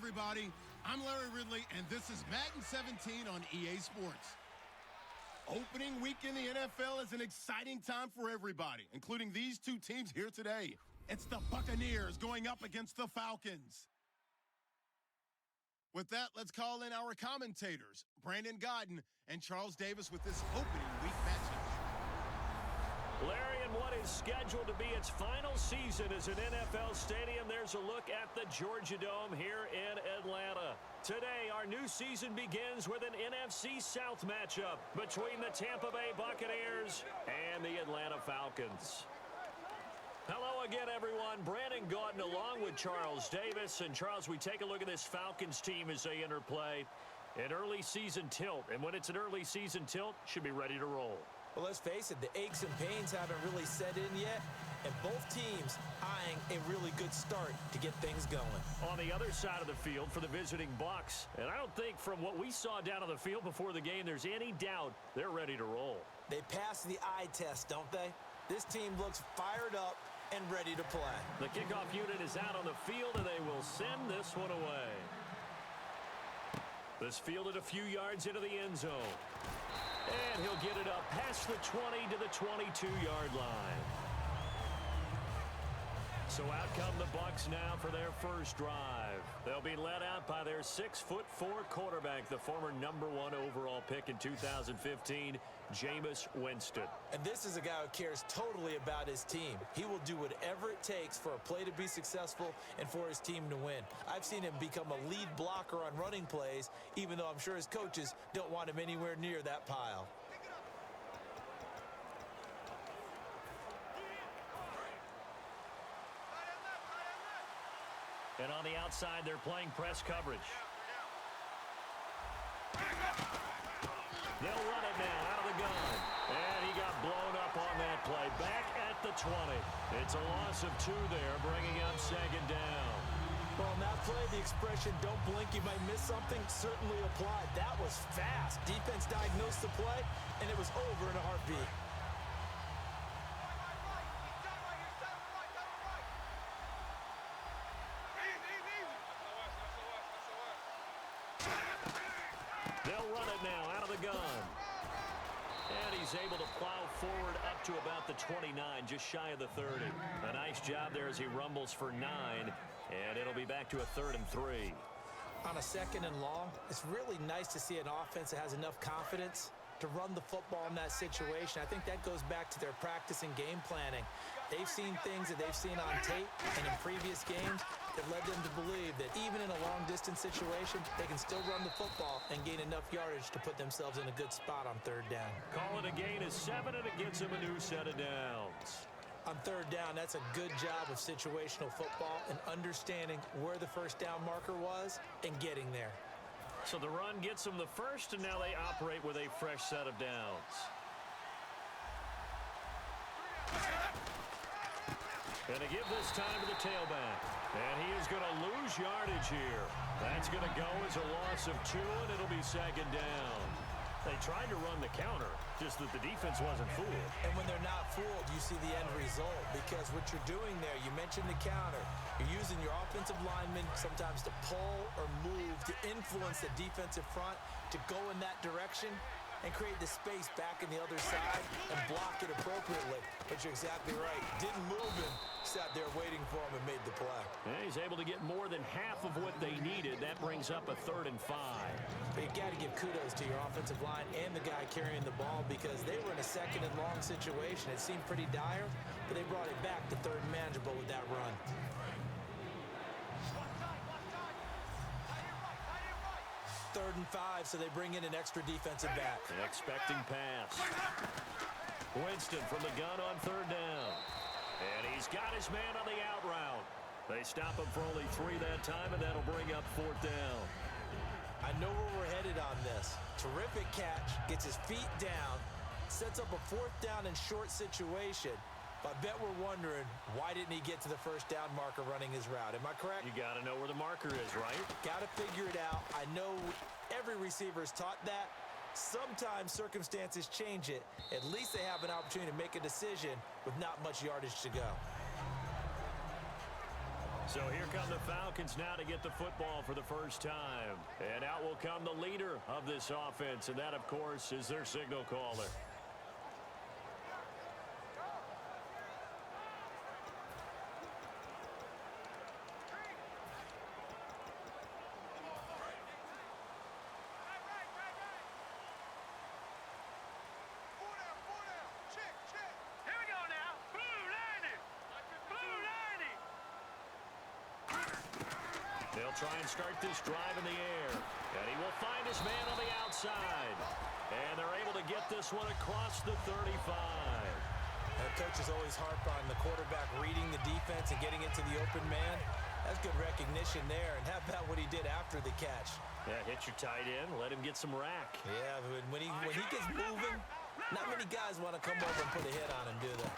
everybody. I'm Larry Ridley, and this is Madden 17 on EA Sports. Opening week in the NFL is an exciting time for everybody, including these two teams here today. It's the Buccaneers going up against the Falcons. With that, let's call in our commentators, Brandon Godden and Charles Davis, with this opening week matchup. Larry, in what is scheduled to be its final season as an NFL stadium, there's a look at the Georgia Dome here in Atlanta. Today, our new season begins with an NFC South matchup between the Tampa Bay Buccaneers and the Atlanta Falcons. Hello again, everyone. Brandon Gaudin along with Charles Davis. And, Charles, we take a look at this Falcons team as they enter play. An early season tilt. And when it's an early season tilt, should be ready to roll. Well, let's face it, the aches and pains haven't really set in yet, and both teams eyeing a really good start to get things going. On the other side of the field for the visiting Bucs, and I don't think from what we saw down on the field before the game there's any doubt they're ready to roll. They passed the eye test, don't they? This team looks fired up and ready to play. The kickoff unit is out on the field, and they will send this one away. This fielded a few yards into the end zone. And he'll get it up past the 20 to the 22-yard line. So out come the Bucs now for their first drive. They'll be led out by their 6'4" quarterback, the former #1 overall pick in 2015, Jameis Winston. And this is a guy who cares totally about his team. He will do whatever it takes for a play to be successful and for his team to win. I've seen him become a lead blocker on running plays, even though I'm sure his coaches don't want him anywhere near that pile. And on the outside, they're playing press coverage. They'll run it now out of the gun. And he got blown up on that play. Back at the 20. It's a loss of 2 there, bringing up second down. Well, on that play, the expression, don't blink, you might miss something, certainly applied. That was fast. Defense diagnosed the play, and it was over in a heartbeat. Now out of the gun. And he's able to plow forward up to about the 29, just shy of the 30. A nice job there as he rumbles for 9, and it'll be back to a 3rd and 3. On a 2nd and long, it's really nice to see an offense that has enough confidence to run the football in that situation. I think that goes back to their practice and game planning. They've seen things that they've seen on tape and in previous games that led them to believe that even in a long-distance situation, they can still run the football and gain enough yardage to put themselves in a good spot on 3rd down. Call it a gain of 7, and it gets them a new set of downs. On 3rd down, that's a good job of situational football and understanding where the first down marker was and getting there. So the run gets them the first, and now they operate with a fresh set of downs. And to give this time to the tailback. And he is going to lose yardage here. That's going to go as a loss of 2, and it'll be second down. They tried to run the counter, just that the defense wasn't fooled. And when they're not fooled, you see the end result, because what you're doing there, you mentioned the counter. You're using your offensive linemen sometimes to pull or move to influence the defensive front to go in that direction and create the space back in the other side and block it appropriately. But you're exactly right. Didn't move him, sat there waiting for him and made the play. And he's able to get more than half of what they needed. That brings up a 3rd and 5. But you got to give kudos to your offensive line and the guy carrying the ball, because they were in a 2nd and long situation. It seemed pretty dire, but they brought it back to 3rd and manageable with that run. 3rd and 5, so they bring in an extra defensive back. An expecting pass. Winston from the gun on 3rd down. And he's got his man on the out route. They stop him for only 3 that time, and that'll bring up 4th down. I know where we're headed on this. Terrific catch, gets his feet down, sets up a 4th down and short situation. But I bet we're wondering, why didn't he get to the first down marker running his route? Am I correct? You got to know where the marker is, right? Got to figure it out. I know every receiver is taught that. Sometimes circumstances change it. At least they have an opportunity to make a decision with not much yardage to go. So here come the Falcons now to get the football for the first time. And out will come the leader of this offense, and that, of course, is their signal caller. They'll try and start this drive in the air. And he will find his man on the outside. And they're able to get this one across the 35. Coaches always harp on the quarterback reading the defense and getting it to the open man. That's good recognition there. And how about what he did after the catch? Yeah, hit your tight end, let him get some rack. Yeah, but when he gets moving, not many guys want to come over and put a hit on him, do they?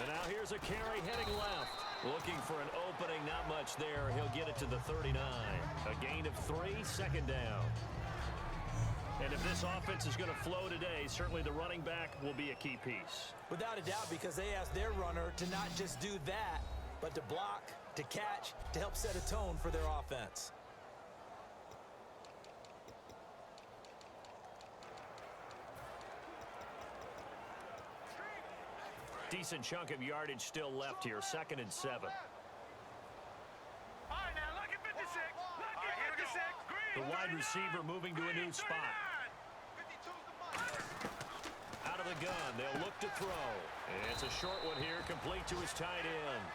And now here's a carry heading left. Looking for an opening, not much there. He'll get it to the 39. A gain of 3, second down. And if this offense is going to flow today, certainly the running back will be a key piece. Without a doubt, because they asked their runner to not just do that, but to block, to catch, to help set a tone for their offense. Decent chunk of yardage still left here. 2nd and 7. All right, now look at 56. Look at 56. The wide receiver moving to a new spot. Out of the gun. They'll look to throw. And it's a short one here, complete to his tight end.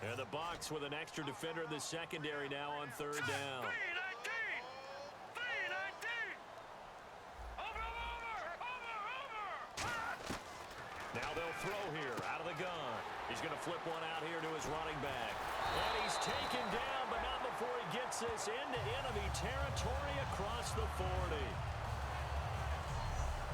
And the Bucs with an extra defender in the secondary now on 3rd down. Now they'll throw here out of the gun. He's going to flip one out here to his running back. And he's taken down, but not before he gets this into enemy territory across the 40.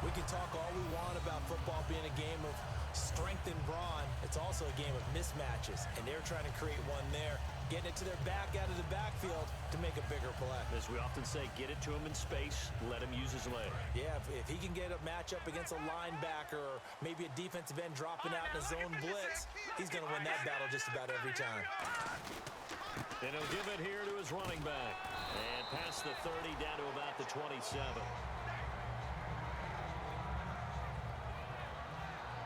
We can talk all we want about football being a game of strength and brawn. It's also a game of mismatches, and they're trying to create one there, getting it to their back out of the backfield to make a bigger play. As we often say, get it to him in space, let him use his leg. Yeah, if he can get a matchup against a linebacker or maybe a defensive end dropping out in a zone blitz, he's going to win that battle just about every time. And he'll give it here to his running back. And past the 30 down to about the 27.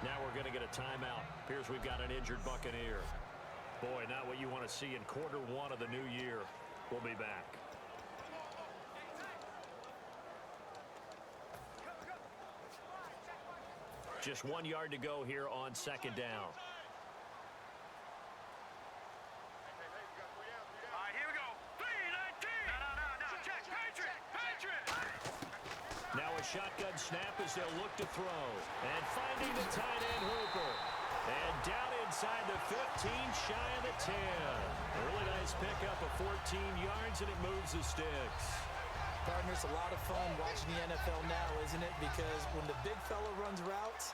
Now we're going to get a timeout. Appears we've got an injured Buccaneer. Boy, not what you want to see in quarter 1 of the new year. We'll be back. Just 1 yard to go here on 2nd down. Shotgun snap as they'll look to throw. And finding the tight end Hooper. And down inside the 15, shy of the 10. A really nice pickup of 14 yards, and it moves the sticks. Partner, it's a lot of fun watching the NFL now, isn't it? Because when the big fella runs routes,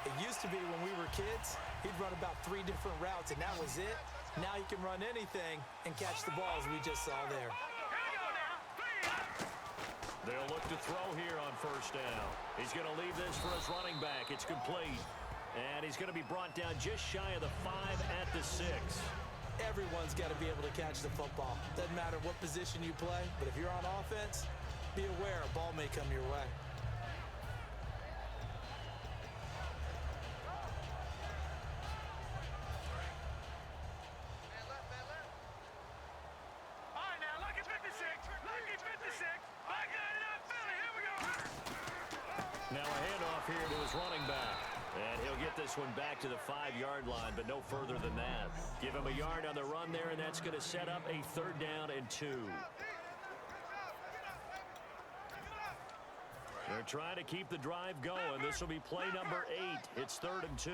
it used to be when we were kids, he'd run about 3 different routes, and that was it. Now he can run anything and catch the balls we just saw there. They'll look to throw here on 1st down. He's going to leave this for his running back. It's complete. And he's going to be brought down just shy of the 5 at the 6. Everyone's got to be able to catch the football. Doesn't matter what position you play, but if you're on offense, be aware a ball may come your way. Now a handoff here to his running back. And he'll get this one back to the 5-yard line, but no further than that. Give him a yard on the run there, and that's going to set up a 3rd down and 2. They're trying to keep the drive going. This will be play number 8. It's 3rd and 2.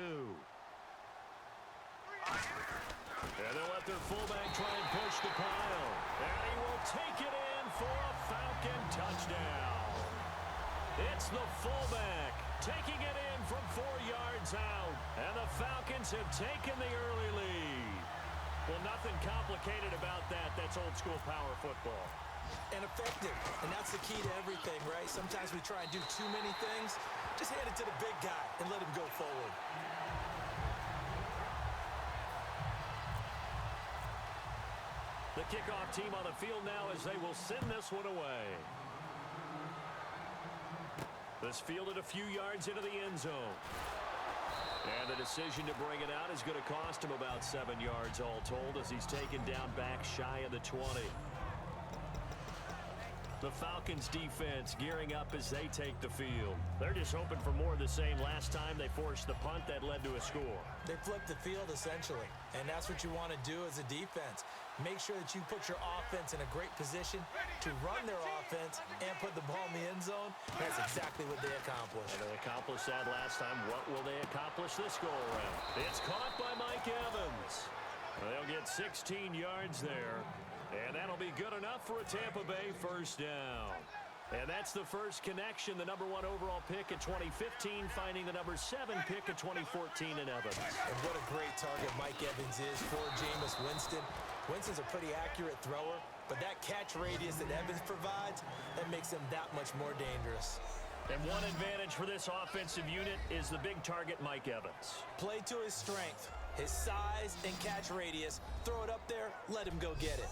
And they'll let their fullback try and push the pile. And he will take it in for a Falcon touchdown. It's the fullback, taking it in from 4 yards out. And the Falcons have taken the early lead. Well, nothing complicated about that. That's old-school power football. And effective. And that's the key to everything, right? Sometimes we try and do too many things. Just hand it to the big guy and let him go forward. The kickoff team on the field now as they will send this one away. This fielded a few yards into the end zone. And the decision to bring it out is going to cost him about 7 yards all told as he's taken down back shy of the 20. The Falcons defense gearing up as they take the field. They're just hoping for more of the same. Last time they forced the punt that led to a score. They flipped the field essentially, and that's what you want to do as a defense. Make sure that you put your offense in a great position to run their offense and put the ball in the end zone. That's exactly what they accomplished. And they accomplished that last time. What will they accomplish this go-around? It's caught by Mike Evans. They'll get 16 yards there. And that'll be good enough for a Tampa Bay first down. And that's the first connection. The number 1 overall pick in 2015 finding the number 7 pick in 2014 in Evans. And what a great target Mike Evans is for Jameis Winston. Winston's a pretty accurate thrower, but that catch radius that Evans provides, that makes him that much more dangerous. And one advantage for this offensive unit is the big target, Mike Evans. Play to his strength, his size and catch radius. Throw it up there, let him go get it.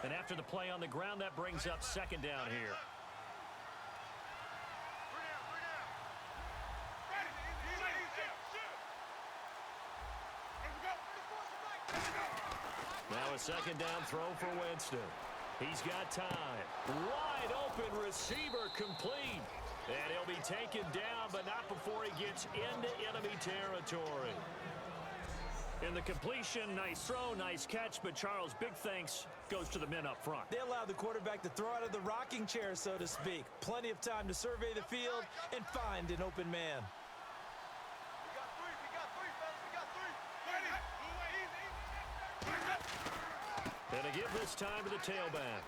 And after the play on the ground, that brings up second down here. Now a second down throw for Winston. He's got time. Wide open receiver complete. And he'll be taken down, but not before he gets into enemy territory. In the completion, nice throw, nice catch, but Charles, big thanks goes to the men up front. They allowed the quarterback to throw out of the rocking chair, so to speak. Plenty of time to survey the field and find an open man. And to give this time to the tailback.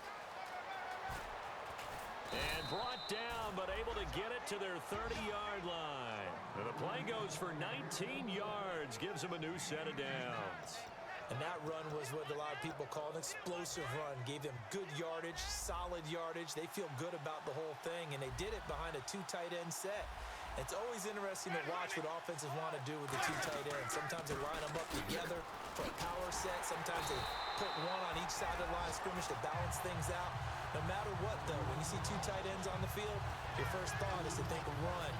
And brought down, but able to get it to their 30-yard line. And the play goes for 19 yards, gives them a new set of downs. And that run was what a lot of people call an explosive run. Gave them good yardage, solid yardage. They feel good about the whole thing, and they did it behind a 2 tight end set. It's always interesting to watch what offenses want to do with the 2 tight ends. Sometimes they line them up together for a power set. Sometimes they put one on each side of the line of scrimmage to balance things out. No matter what, though, when you see 2 tight ends on the field, your first thought is to think run.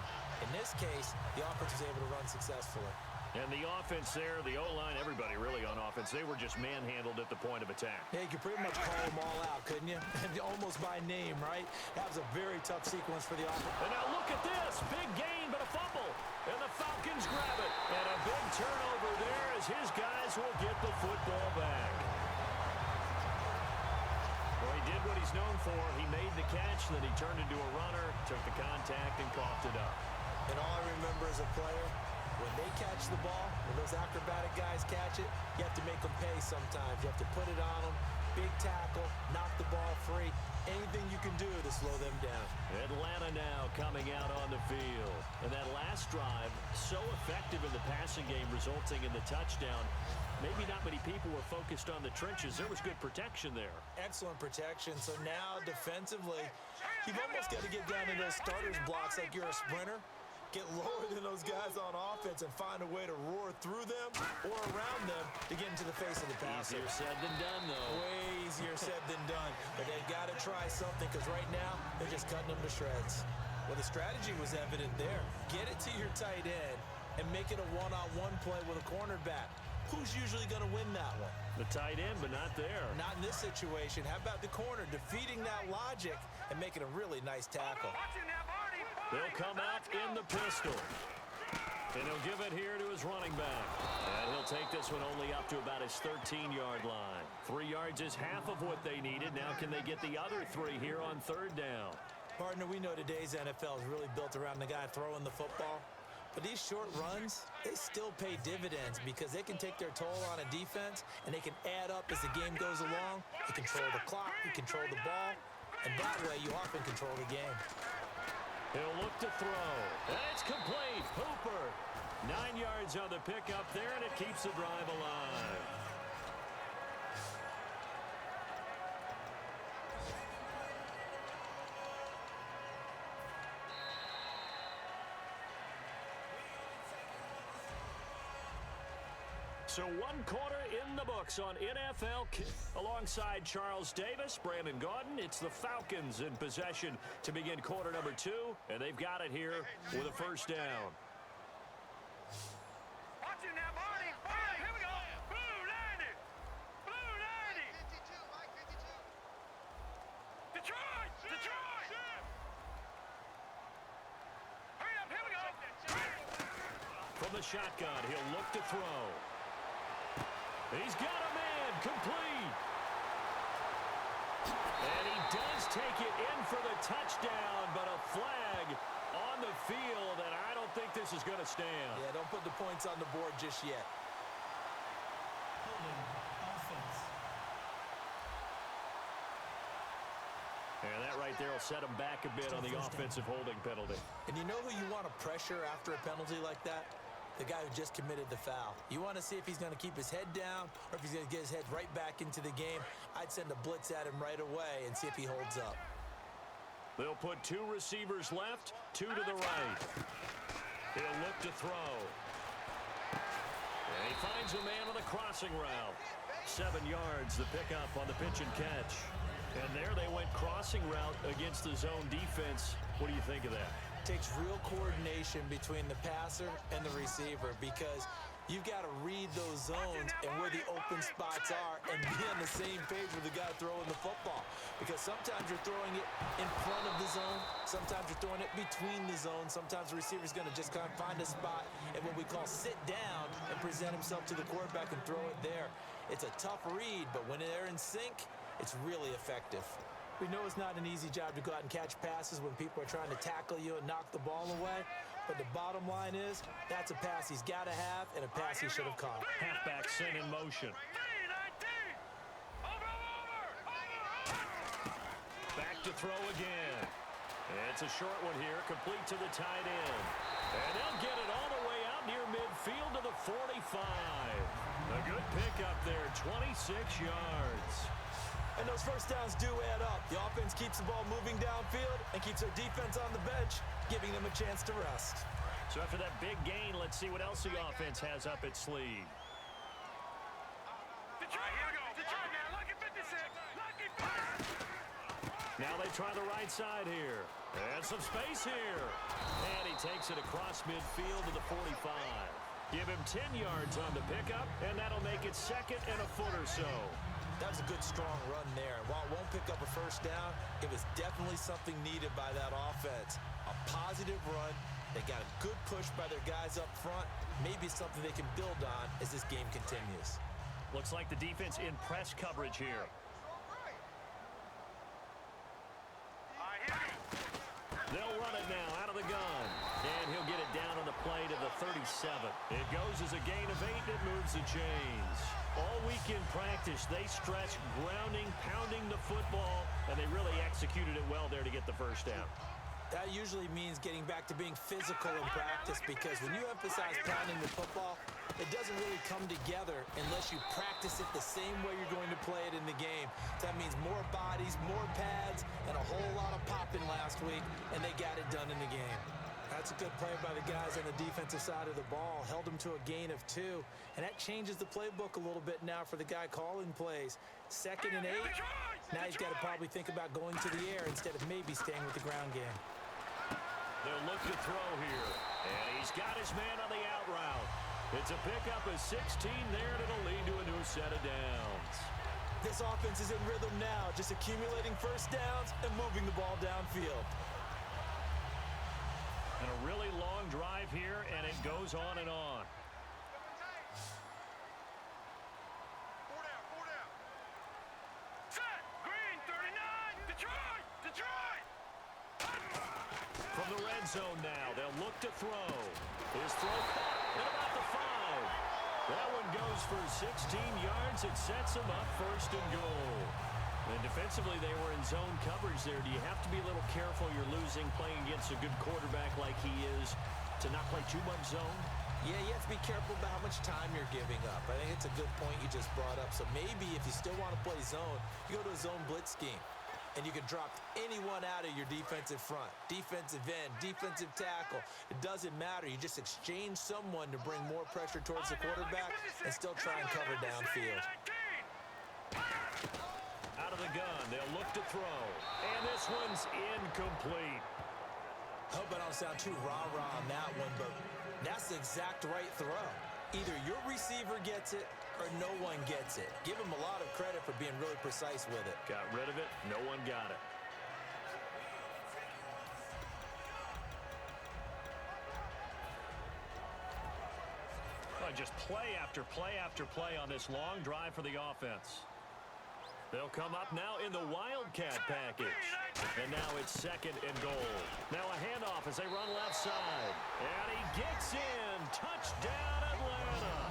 In this case, the offense was able to run successfully. And the offense there, the O-line, everybody really on offense, they were just manhandled at the point of attack. Yeah, you could pretty much call them all out, couldn't you? Almost by name, right? That was a very tough sequence for the offense. And now look at this. Big gain, but a fumble. And the Falcons grab it. And a big turnover there as his guys will get the football back. Well, he did what he's known for. He made the catch, then he turned into a runner, took the contact, and coughed it up. And all I remember as a player, when they catch the ball, when those acrobatic guys catch it, you have to make them pay sometimes. You have to put it on them, big tackle, knock the ball free. Anything you can do to slow them down. Atlanta now coming out on the field. And that last drive, so effective in the passing game, resulting in the touchdown. Maybe not many people were focused on the trenches. There was good protection there. Excellent protection. So now defensively, you've almost got to get down to those starters blocks like you're a sprinter. Get lower than those guys on offense and find a way to roar through them or around them to get into the face of the passer. Easier said than done, though. Way easier said than done. But they've got to try something because right now they're just cutting them to shreds. Well, the strategy was evident there. Get it to your tight end and make it a one-on-one play with a cornerback. Who's usually going to win that one? The tight end, but not there. Not in this situation. How about the corner defeating that logic and making a really nice tackle? They'll come out in the pistol. And he'll give it here to his running back. And he'll take this one only up to about his 13-yard line. 3 yards is half of what they needed. Now can they get the other 3 here on third down? Partner, we know today's NFL is really built around the guy throwing the football. But these short runs, they still pay dividends because they can take their toll on a defense and they can add up as the game goes along. You control the clock, you control the ball, and that way you often control the game. He'll look to throw. And it's complete. Hooper. 9 yards on the pickup there, and it keeps the drive alive. So 1 quarter in the books on NFL. Alongside Charles Davis, Brandon Gaudin, it's the Falcons in possession to begin quarter number 2, and they've got it here with a first down. Watch it now, Barney. All right, here we go. Blue 90. Blue 90. 52, Mike, 52. Detroit. Detroit. Hurry up, here we go. From the shotgun, he'll look to throw. He's got a man, complete. And he does take it in for the touchdown, but a flag on the field, and I don't think this is going to stand. Yeah, don't put the points on the board just yet. And that right there will set him back a bit on the offensive holding penalty. And you know who you want to pressure after a penalty like that? The guy who just committed the foul. You want to see if he's going to keep his head down or if he's going to get his head right back into the game. I'd send a blitz at him right away and see if he holds up. They'll put 2 receivers left, 2 to the right. He'll look to throw. And he finds a man on the crossing route. 7 yards, the pickup on the pitch and catch. And there they went crossing route against the zone defense. What do you think of that? Takes real coordination between the passer and the receiver because you've got to read those zones and where the open spots are and be on the same page with the guy throwing the football. Because sometimes you're throwing it in front of the zone, sometimes you're throwing it between the zones, sometimes the receiver's going to just kind of find a spot and what we call sit down and present himself to the quarterback and throw it there. It's a tough read, but when they're in sync, it's really effective. We know it's not an easy job to go out and catch passes when people are trying to tackle you and knock the ball away. But the bottom line is, that's a pass he's got to have and a pass he should have caught. Halfback sent in motion. Back to throw again. It's a short one here, complete to the tight end. And they'll get it all the way out near midfield to the 45. A good pickup there, 26 yards. And those first downs do add up. The offense keeps the ball moving downfield and keeps their defense on the bench, giving them a chance to rest. So after that big gain, let's see what else the offense has up its sleeve. Detroit, here we go. Detroit now, lucky 56. Lucky 56. Now they try the right side here. And some space here. And he takes it across midfield to the 45. Give him 10 yards on the pickup, and that'll make it 2nd and a foot or so. That was a good, strong run there. And while it won't pick up a first down, it was definitely something needed by that offense. A positive run. They got a good push by their guys up front. Maybe something they can build on as this game continues. Looks like the defense in press coverage here. They'll run it now out of the gun. And he'll get it down on the play to the 37. It goes as a gain of 8, and it moves the chains. All week in practice, they stressed grounding, pounding the football, and they really executed it well there to get the first down. That usually means getting back to being physical in practice because when you emphasize pounding the football, it doesn't really come together unless you practice it the same way you're going to play it in the game. That means more bodies, more pads, and a whole lot of popping last week, and they got it done in the game. That's a good play by the guys on the defensive side of the ball. Held him to a gain of 2. And that changes the playbook a little bit now for the guy calling plays. 2nd and 8. Now he's got to probably think about going to the air instead of maybe staying with the ground game. They'll look to throw here. And he's got his man on the out route. It's a pickup of 16 there, and it'll lead to a new set of downs. This offense is in rhythm now, just accumulating first downs and moving the ball downfield. And a really long drive here, and it goes on and on. Set. Green 39. Detroit. Detroit. From the red zone now, they'll look to throw. His throw caught at about the 5. That one goes for 16 yards. It sets him up 1st and goal. And defensively, they were in zone coverage there. Do you have to be a little careful? You're losing playing against a good quarterback like he is to not play too much zone? Yeah, you have to be careful about how much time you're giving up. I think it's a good point you just brought up. So maybe if you still want to play zone, you go to a zone blitz scheme. And you can drop anyone out of your defensive front. Defensive end, defensive tackle. It doesn't matter. You just exchange someone to bring more pressure towards the quarterback and still try and cover downfield. Out of the gun, they'll look to throw. And this one's incomplete. Hope I don't sound too rah-rah on that one, but that's the exact right throw. Either your receiver gets it or no one gets it. Give him a lot of credit for being really precise with it. Got rid of it. No one got it. Just play after play after play on this long drive for the offense. They'll come up now in the Wildcat package. And now it's 2nd and goal. Now a handoff as they run left side. And he gets in. Touchdown, Atlanta.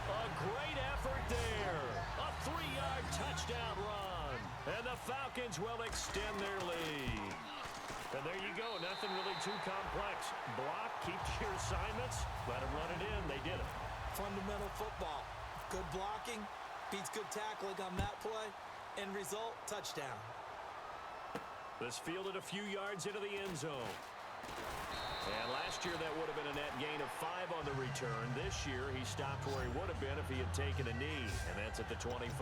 A great effort there. A 3-yard touchdown run. And the Falcons will extend their lead. And there you go. Nothing really too complex. Block, keep to your assignments. Let them run it in. They did it. Fundamental football. Good blocking beats good tackling on that play. End result, touchdown. This fielded a few yards into the end zone. And last year that would have been a net gain of 5 on the return. This year he stopped where he would have been if he had taken a knee. And that's at the 25.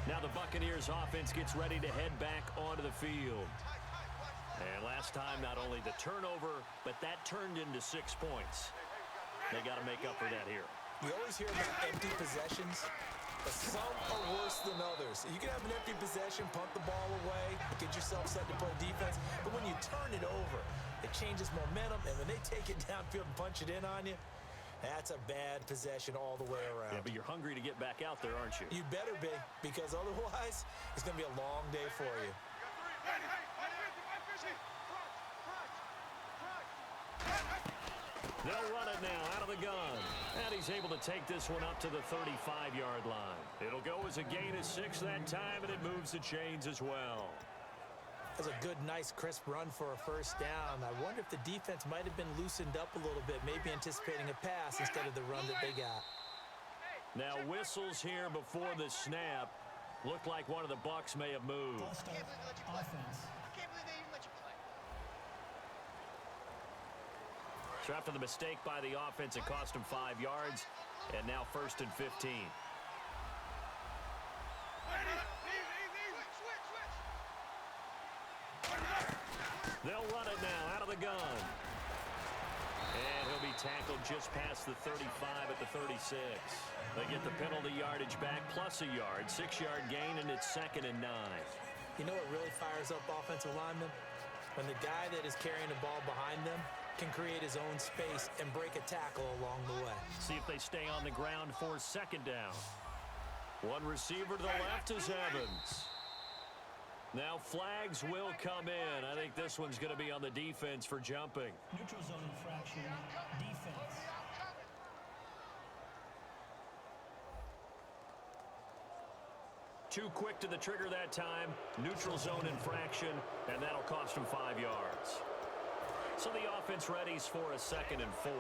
Now the Buccaneers offense gets ready to head back onto the field. And last time not only the turnover, but that turned into 6 points. They got to make up for that here. We always hear about empty possessions, but some are worse than others. You can have an empty possession, punt the ball away, get yourself set to play defense, but when you turn it over, it changes momentum, and when they take it downfield and punch it in on you, that's a bad possession all the way around. Yeah, but you're hungry to get back out there, aren't you? You better be, because otherwise, it's going to be a long day for you. They'll run it now out of the gun. And he's able to take this one up to the 35-yard line. It'll go as a gain of 6 that time, and it moves the chains as well. That's a good, nice, crisp run for a first down. I wonder if the defense might have been loosened up a little bit, maybe anticipating a pass instead of the run that they got. Now whistles here before the snap. Looked like one of the Bucs may have moved. Offense. So after the mistake by the offense, it cost him 5 yards. And now 1st and 15. They'll run it now out of the gun. And he'll be tackled just past the 35 at the 36. They get the penalty yardage back plus a yard. 6-yard gain, and it's 2nd and 9. You know what really fires up offensive linemen? When the guy that is carrying the ball behind them can create his own space and break a tackle along the way. See if they stay on the ground for 2nd down. One receiver to the left is Evans. Now flags will come in. I think this one's going to be on the defense for jumping. Neutral zone infraction, defense. Too quick to the trigger that time. Neutral zone infraction, and that'll cost him 5 yards. So the offense readies for a 2nd and 4.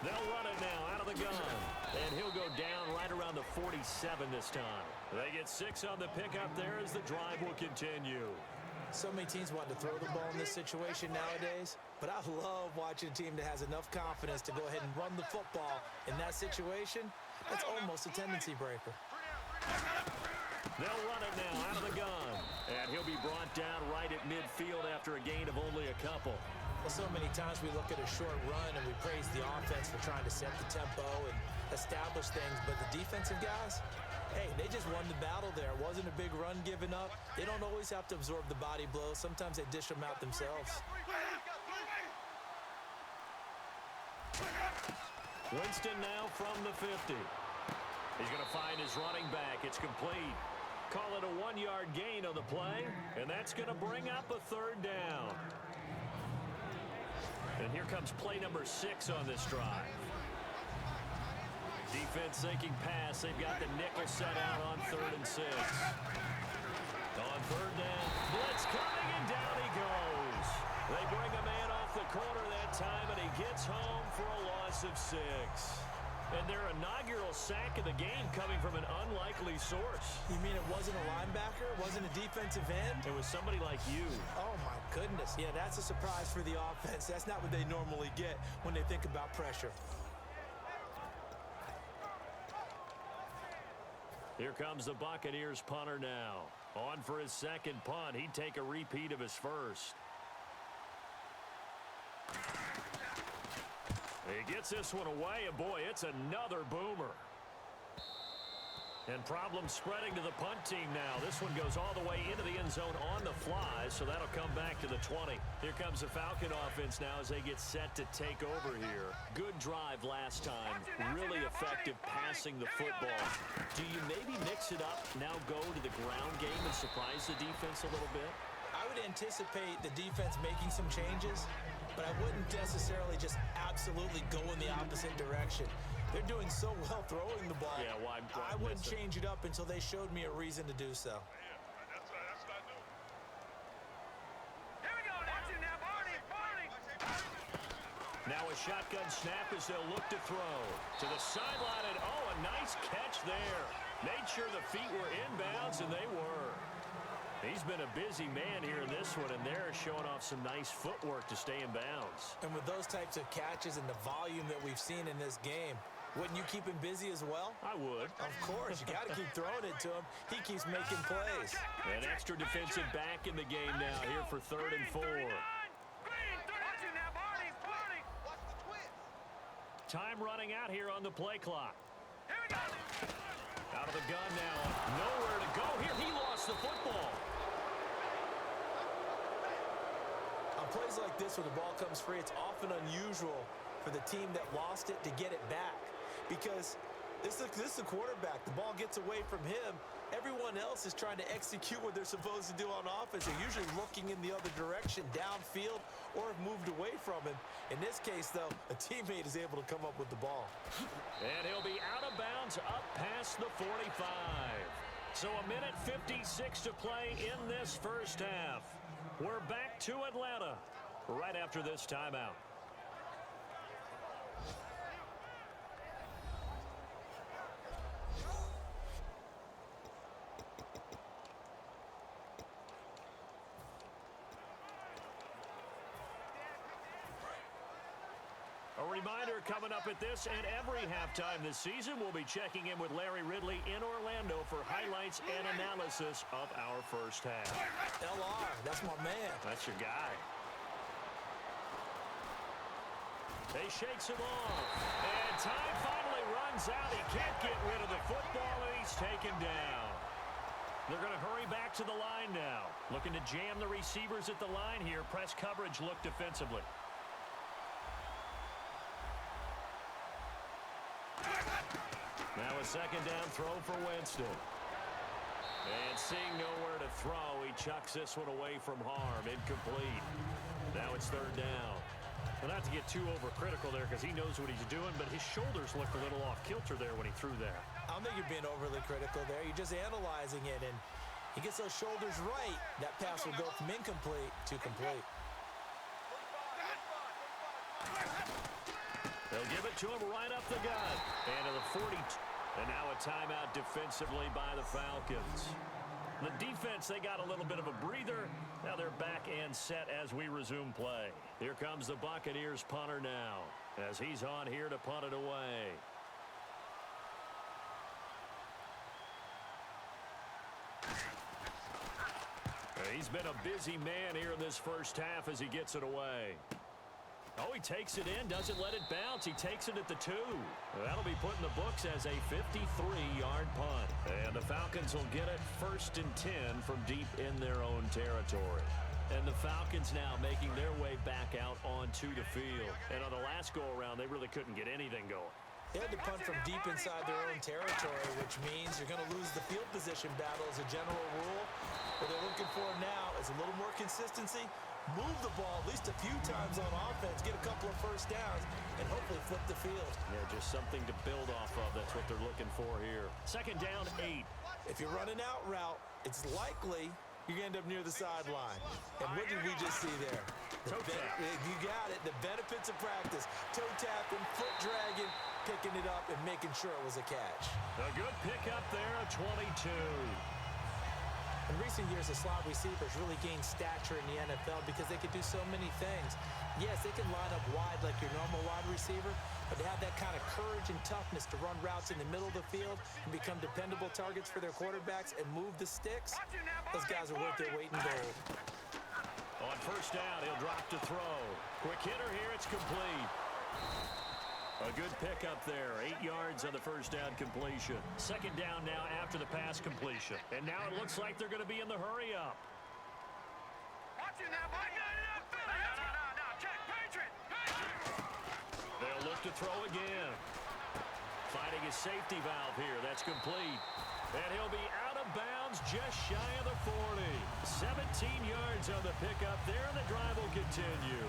They'll run it now out of the gun. And he'll go down right around the 47 this time. They get 6 on the pickup there as the drive will continue. So many teams want to throw the ball in this situation nowadays, but I love watching a team that has enough confidence to go ahead and run the football in that situation. That's almost a tendency breaker. They'll run it now out of the gun. And he'll be brought down right at midfield after a gain of only a couple. Well, so many times we look at a short run and we praise the offense for trying to set the tempo and establish things, but the defensive guys, hey, they just won the battle there. It wasn't a big run given up. They don't always have to absorb the body blows. Sometimes they dish them out themselves. Winston now from the 50. He's going to find his running back. It's complete. Call it a 1-yard gain on the play, and that's going to bring up a 3rd down. And here comes play number 6 on this drive. Defense thinking pass. They've got the nickel set out on 3rd and 6. On 3rd down, blitz coming, and down he goes. They bring a man off the corner that time, and he gets home for a loss of 6. And their inaugural sack of the game coming from an unlikely source. You mean it wasn't a linebacker? It wasn't a defensive end? It was somebody like you. Oh, my goodness. Yeah, that's a surprise for the offense. That's not what they normally get when they think about pressure. Here comes the Buccaneers punter now. On for his second punt. He'd take a repeat of his first. He gets this one away, and boy, it's another boomer. And problems spreading to the punt team now. This one goes all the way into the end zone on the fly, so that'll come back to the 20. Here comes the Falcon offense now as they get set to take over here. Good drive last time. Really effective passing the football. Do you maybe mix it up, now go to the ground game and surprise the defense a little bit? I would anticipate the defense making some changes, but I wouldn't necessarily just absolutely go in the opposite direction. They're doing so well throwing the ball. Yeah, why I wouldn't change it up until they showed me a reason to do so. Here we go. Watch it now, Barney. Now a shotgun snap as they'll look to throw. To the sideline, and oh, a nice catch there. Made sure the feet were inbounds, and they were. He's been a busy man here in this one, and they're showing off some nice footwork to stay in bounds. And with those types of catches and the volume that we've seen in this game, wouldn't you keep him busy as well? I would. Of course. You got to keep throwing it to him. He keeps making plays. An extra defensive back in the game now here for 3rd and 4. Time running out here on the play clock. Here we go. Out of the gun now. Nowhere to go here. He lost the football. On plays like this where the ball comes free, it's often unusual for the team that lost it to get it back. Because this is the quarterback. The ball gets away from him. Everyone else is trying to execute what they're supposed to do on offense. They're usually looking in the other direction, downfield, or have moved away from him. In this case, though, a teammate is able to come up with the ball. And he'll be out of bounds up past the 45. So a minute 56 to play in this first half. We're back to Atlanta right after this timeout. A reminder coming up at this and every halftime this season, we'll be checking in with Larry Ridley in Orlando for highlights and analysis of our first half. LR, that's my man. That's your guy. He shakes him off. And time finally runs out. He can't get rid of the football, and he's taken down. They're going to hurry back to the line now. Looking to jam the receivers at the line here. Press coverage look defensively. Now a second down throw for Winston. And seeing nowhere to throw, he chucks this one away from harm. Incomplete. Now it's 3rd down. Well, not to get too overcritical there because he knows what he's doing, but his shoulders looked a little off kilter there when he threw that. I don't think you're being overly critical there. You're just analyzing it, and he gets those shoulders right. That pass will go from incomplete to complete. They'll give it to him right up the gut. And to the 42. And now a timeout defensively by the Falcons. The defense, they got a little bit of a breather. Now they're back and set as we resume play. Here comes the Buccaneers punter now as he's on here to punt it away. He's been a busy man here in this first half as he gets it away. Oh, he takes it in, doesn't let it bounce. He takes it at the 2. That'll be put in the books as a 53-yard punt. And the Falcons will get it 1st and 10 from deep in their own territory. And the Falcons now making their way back out onto the field. And on the last go-around, they really couldn't get anything going. They had to punt from deep inside their own territory, which means you're going to lose the field position battle as a general rule. What they're looking for now is a little more consistency, move the ball at least a few times on offense, get a couple of first downs, and hopefully flip the field. Yeah, just something to build off of. That's what they're looking for here. Second down, 8. If you run an out route, it's likely you're going to end up near the sideline. And what did we just see there? You got it. The benefits of practice. Toe tapping, foot dragging, picking it up, and making sure it was a catch. A good pickup there, a 22. In recent years, the slot receivers really gained stature in the NFL because they could do so many things. Yes, they can line up wide like your normal wide receiver, but to have that kind of courage and toughness to run routes in the middle of the field and become dependable targets for their quarterbacks and move the sticks, those guys are worth their weight in gold. On first down, he'll drop to throw. Quick hitter here, it's complete. A good pickup there, 8 yards on the first down completion. Second down now after the pass completion. And now it looks like they're going to be in the hurry up. Watch it now, boy. No, check, Patriot. They'll look to throw again. Finding his safety valve here, that's complete. And he'll be out of bounds just shy of the 40. 17 yards on the pickup there, and the drive will continue.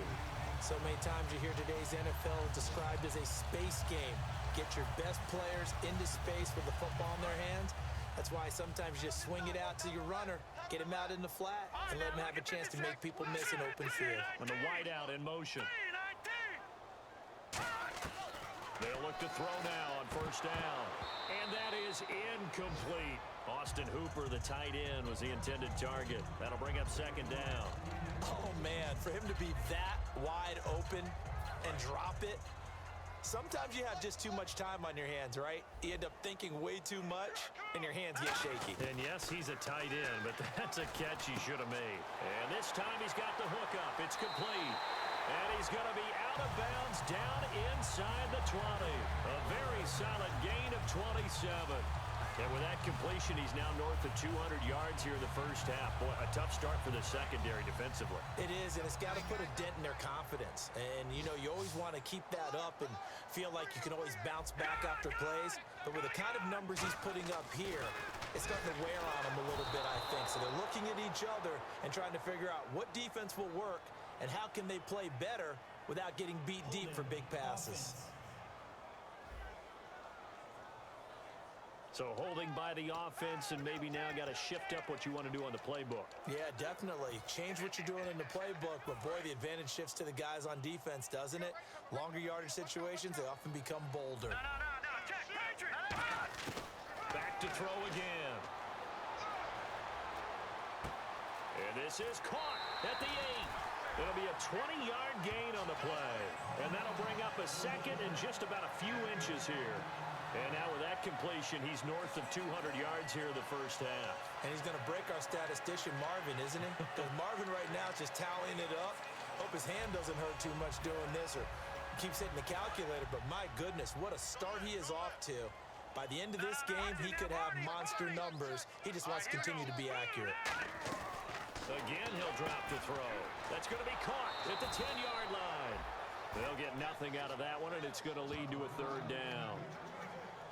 So many times you hear today's NFL described as a space game. Get your best players into space with the football in their hands. That's why sometimes you just swing it out to your runner, get him out in the flat, and let him have a chance to make people miss an open field. And the wideout in motion. They'll look to throw now on first down. And that is incomplete. Austin Hooper, the tight end, was the intended target. That'll bring up second down. Oh, man, for him to be that wide open and drop it, sometimes you have just too much time on your hands, right? You end up thinking way too much, and your hands get shaky. And yes, he's a tight end, but that's a catch he should have made. And this time he's got the hook up. It's complete. And he's going to be out of bounds down inside the 20. A very solid gain of 27. And with that completion, he's now north of 200 yards here in the first half. Boy, a tough start for the secondary defensively. It is, and it's got to put a dent in their confidence. And, you know, you always want to keep that up and feel like you can always bounce back after plays. But with the kind of numbers he's putting up here, it's starting to wear on them a little bit, I think. So they're looking at each other and trying to figure out what defense will work and how can they play better without getting beat deep for big passes. So holding by the offense, and maybe now got to shift up what you want to do on the playbook. Yeah, definitely. Change what you're doing in the playbook, but boy, the advantage shifts to the guys on defense, doesn't it? Longer yardage situations, they often become bolder. No, check, Patriot. Back to throw again. And this is caught at the 8. It'll be a 20-yard gain on the play. And that'll bring up a second and just about a few inches here. And now with that completion, he's north of 200 yards here in the first half. And he's going to break our statistician, Marvin, isn't he? Because Marvin right now is just tallying it up. Hope his hand doesn't hurt too much doing this or keeps hitting the calculator. But my goodness, what a start he is off to. By the end of this game, he could have monster numbers. He just wants to continue to be accurate. Again, he'll drop to throw. That's going to be caught at the 10-yard line. They'll get nothing out of that one, and it's going to lead to a third down.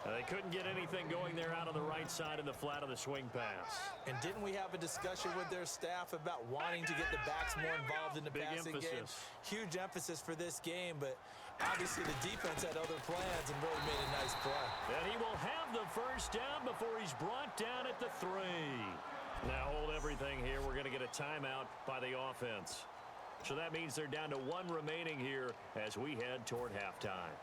They couldn't get anything going there out on the right side in the flat of the swing pass. And didn't we have a discussion with their staff about wanting to get the backs more involved in the passing game? Huge emphasis for this game, but obviously the defense had other plans and really made a nice play. And he will have the first down before he's brought down at the 3. Now hold everything here. We're going to get a timeout by the offense. So that means they're down to 1 remaining here as we head toward halftime.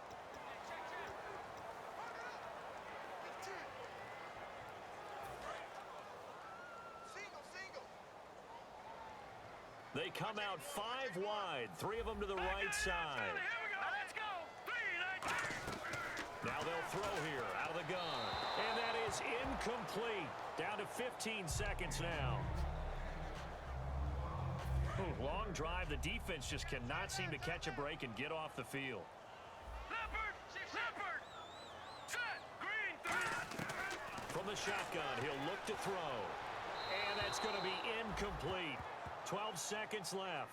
They come out 5 wide, 3 of them to the right side. Here we go. Let's go. 3, Now they'll throw here out of the gun. And that is incomplete. Down to 15 seconds now. Long drive. The defense just cannot seem to catch a break and get off the field. Leopard. Set. Green 3. From the shotgun, he'll look to throw. And that's going to be incomplete. 12 seconds left.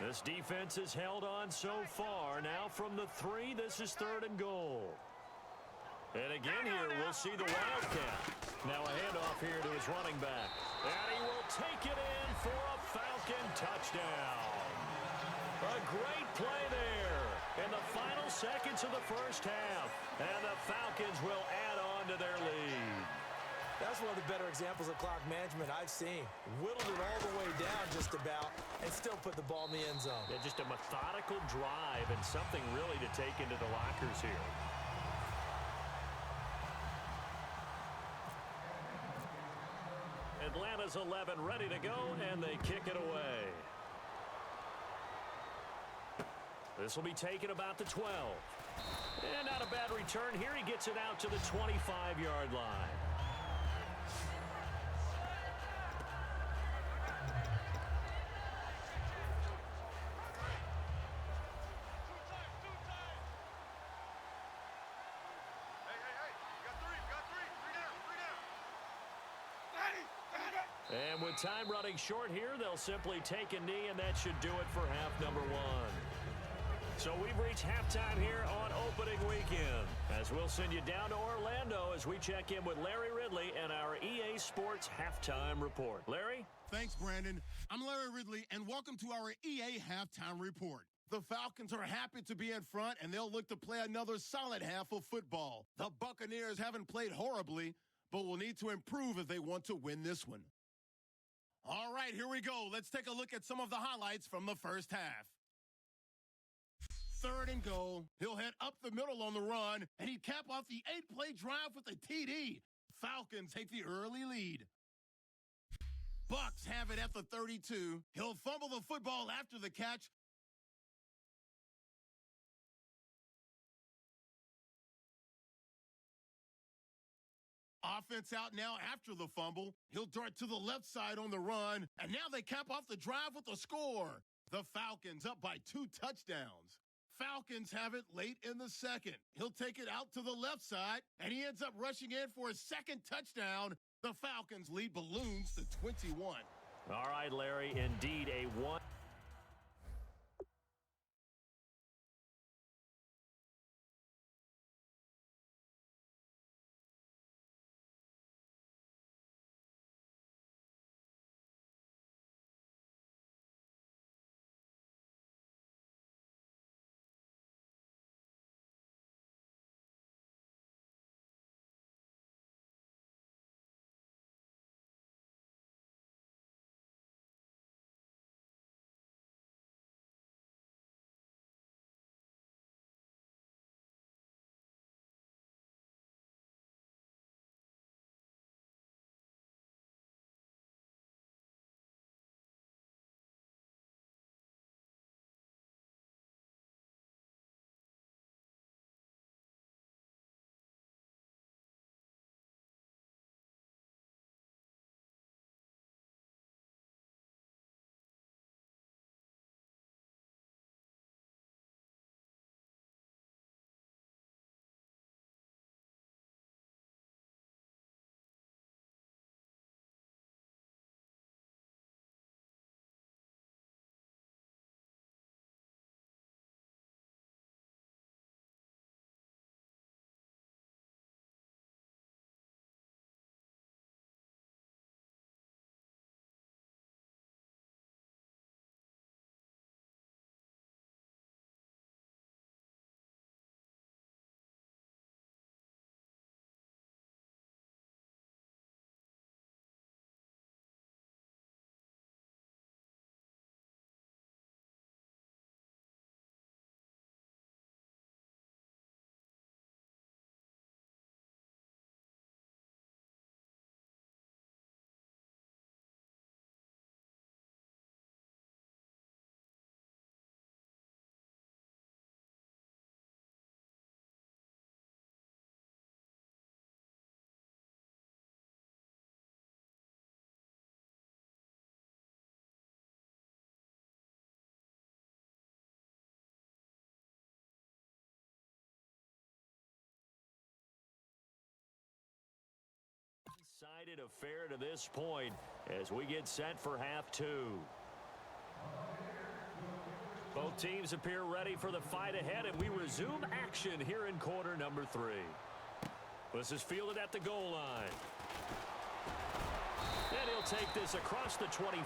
This defense has held on so far. Now from the 3, this is 3rd and goal. And again here, we'll see the Wildcat. Now a handoff here to his running back. And he will take it in for a Falcon touchdown. A great play there in the final seconds of the first half. And the Falcons will add on to their lead. That's one of the better examples of clock management I've seen. Whittled it all the way down just about and still put the ball in the end zone. Yeah, just a methodical drive and something really to take into the lockers here. Atlanta's 11 ready to go, and they kick it away. This will be taken about the 12. And not a bad return here. He gets it out to the 25-yard line. And with time running short here, they'll simply take a knee, and that should do it for half number one. So we've reached halftime here on opening weekend, as we'll send you down to Orlando as we check in with Larry Ridley and our EA Sports Halftime Report. Larry? Thanks, Brandon. I'm Larry Ridley, and welcome to our EA Halftime Report. The Falcons are happy to be in front, and they'll look to play another solid half of football. The Buccaneers haven't played horribly, but will need to improve if they want to win this one. All right, here we go. Let's take a look at some of the highlights from the first half. 3rd and goal. He'll head up the middle on the run, and he'd cap off the 8-play drive with a TD. Falcons take the early lead. Bucs have it at the 32. He'll fumble the football after the catch. Offense out now after the fumble. He'll dart to the left side on the run, and now they cap off the drive with a score. The Falcons up by 2 touchdowns. Falcons have it late in the second. He'll take it out to the left side, and he ends up rushing in for a second touchdown. The Falcons lead balloons to 21. All right, Larry, indeed a one. Sided affair to this point as we get set for half 2. Both teams appear ready for the fight ahead, and we resume action here in quarter number 3. This is fielded at the goal line. And he'll take this across the 25,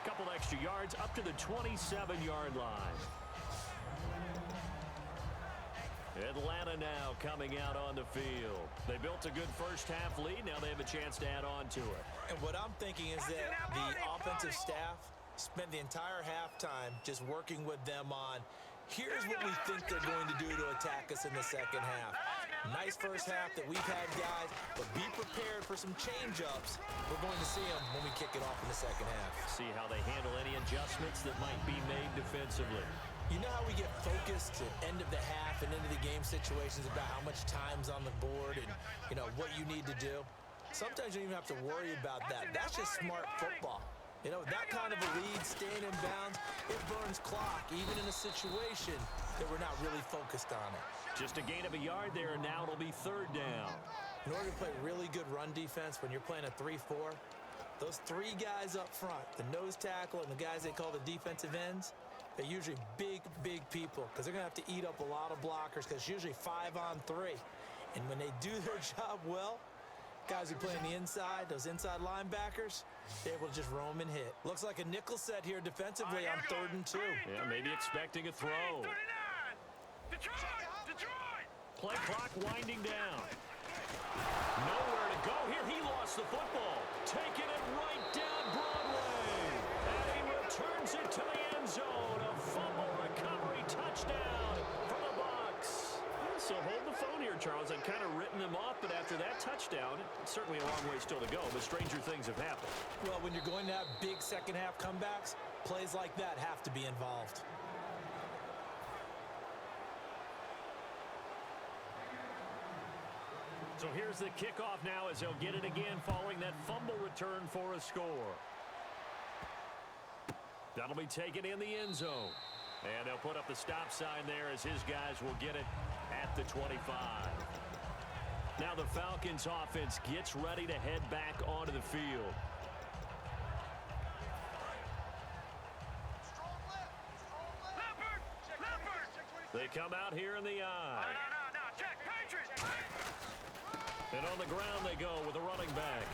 couple extra yards up to the 27-yard line. Atlanta now coming out on the field. They built a good first-half lead. Now they have a chance to add on to it. And what I'm thinking is that the offensive staff spent the entire halftime just working with them on, here's what we think they're going to do to attack us in the second half. Nice first half that we've had, guys, but be prepared for some change-ups. We're going to see them when we kick it off in the second half. See how they handle any adjustments that might be made defensively. You know how we get focused at end of the half and into the game situations about how much time's on the board and, you know, what you need to do? Sometimes you don't even have to worry about that. That's just smart football. You know, that kind of a lead, staying in bounds, it burns clock, even in a situation that we're not really focused on it. Just a gain of a yard there, and now it'll be third down. In order to play really good run defense when you're playing a 3-4, those three guys up front, the nose tackle and the guys they call the defensive ends, they're usually big, big people because they're going to have to eat up a lot of blockers because it's usually 5-on-3. And when they do their job well, guys who play on the inside, those inside linebackers, they're able to just roam and hit. Looks like a nickel set here defensively on 3rd and 2. Yeah, maybe expecting a throw. Detroit! Play clock winding down. Nowhere to go here. He lost the football. Taking it right down Broadway. And he returns it to the end zone. A fumble recovery touchdown for the Bucs. So hold the phone here, Charles. I'd kind of written them off, but after that touchdown, it's certainly a long way still to go, but stranger things have happened. Well, when you're going to have big second-half comebacks, plays like that have to be involved. So here's the kickoff now as they'll get it again following that fumble return for a score. That'll be taken in the end zone. And they'll put up the stop sign there as his guys will get it at the 25. Now the Falcons offense gets ready to head back onto the field. They come out here in the eye. No, check, Patriots! And on the ground they go with a running back.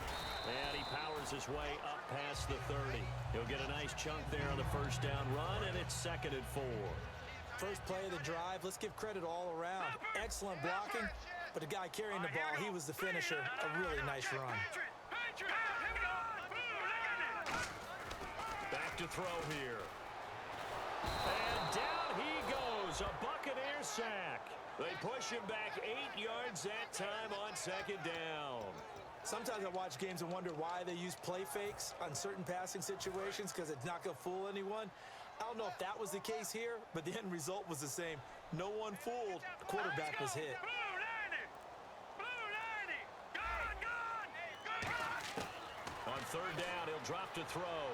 And he powers his way up past the 30. He'll get a nice chunk there on the first down run, and it's 2nd and 4. First play of the drive, let's give credit all around. Excellent blocking, but the guy carrying the ball, he was the finisher. A really nice run. Back to throw here. And down he goes. A Buccaneer sack. They push him back 8 yards that time on 2nd down. Sometimes I watch games and wonder why they use play fakes on certain passing situations because it's not going to fool anyone. I don't know if that was the case here, but the end result was the same. No one fooled. The quarterback was hit. On 3rd down, he'll drop to throw.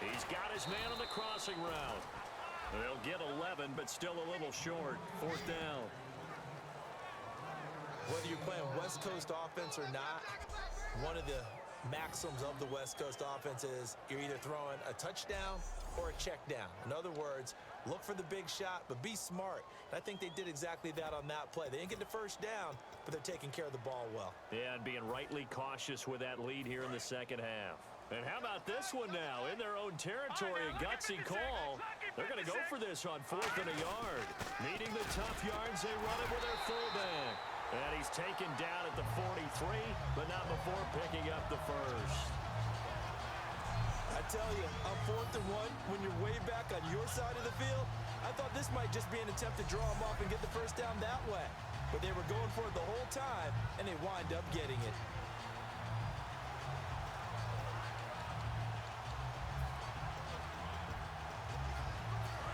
He's got his man on the crossing route. They'll get 11, but still a little short. 4th down. Whether you're playing West Coast offense or not, one of the maxims of the West Coast offense is you're either throwing a touchdown or a check down. In other words, look for the big shot, but be smart. And I think they did exactly that on that play. They didn't get the first down, but they're taking care of the ball well. Yeah, and being rightly cautious with that lead here in the second half. And how about this one now? In their own territory, a gutsy call. They're going to go for this on 4th and a yard. Needing the tough yards, they run it with their fullback. And he's taken down at the 43, but not before picking up the first. I tell you, on 4th and 1, when you're way back on your side of the field, I thought this might just be an attempt to draw them off and get the first down that way. But they were going for it the whole time, and they wind up getting it.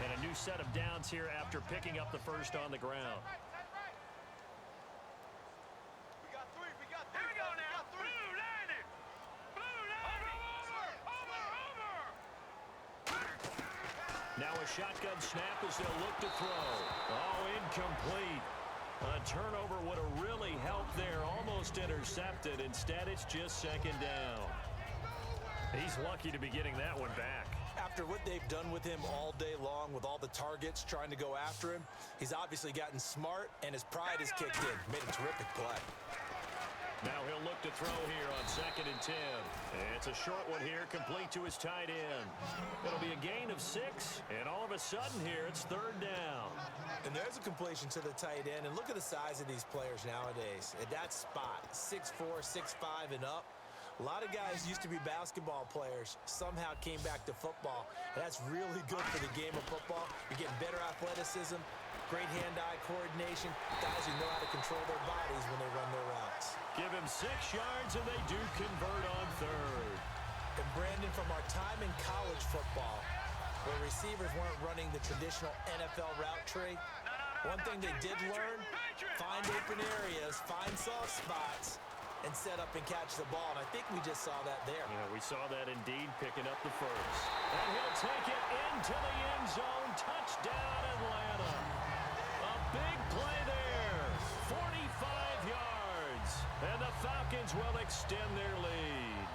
And a new set of downs here after picking up the first on the ground. Now a shotgun snap as they'll look to throw. Oh, incomplete. A turnover would have really helped there. Almost intercepted. Instead, it's just 2nd down. He's lucky to be getting that one back. After what they've done with him all day long, with all the targets trying to go after him, he's obviously gotten smart, and his pride has kicked in. Made a terrific play. Now he'll look to throw here on 2nd and 10. It's a short one here, complete to his tight end. It'll be a gain of 6, and all of a sudden here, it's 3rd down. And there's a completion to the tight end, and look at the size of these players nowadays. At that spot, 6'4", 6'5", and up. A lot of guys used to be basketball players, somehow came back to football. And that's really good for the game of football. You're getting better athleticism, great hand-eye coordination, guys who know how to control their bodies when they run their routes. Give him 6 yards, and they do convert on 3rd. And Brandon, from our time in college football, where receivers weren't running the traditional NFL route tree, one thing they did learn, find open areas, find soft spots, and set up and catch the ball. And I think we just saw that there. Yeah, we saw that indeed, picking up the first. And he'll take it into the end zone. Touchdown, Atlanta. A big play there. 45 yards. And the Falcons will extend their lead.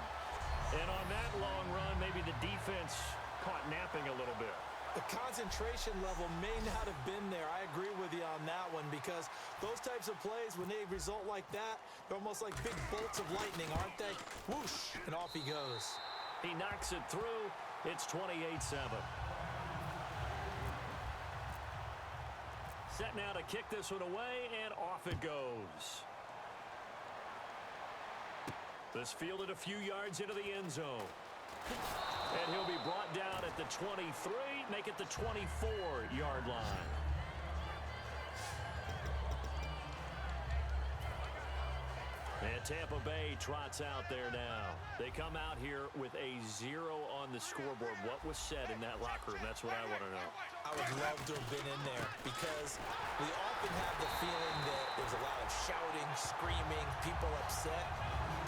And on that long run, maybe the defense caught napping a little bit. The concentration level may not have been there. I agree with you on that one, because those types of plays, when they result like that, they're almost like big bolts of lightning, aren't they? Whoosh, and off he goes. He knocks it through. It's 28-7. Set now to kick this one away, and off it goes. This fielded a few yards into the end zone. And he'll be brought down at the 23, make it the 24-yard line. And Tampa Bay trots out there now. They come out here with a 0 on the scoreboard. What was said in that locker room? That's what I want to know. I would love to have been in there, because we often have the feeling that there's a lot of shouting, screaming, people upset.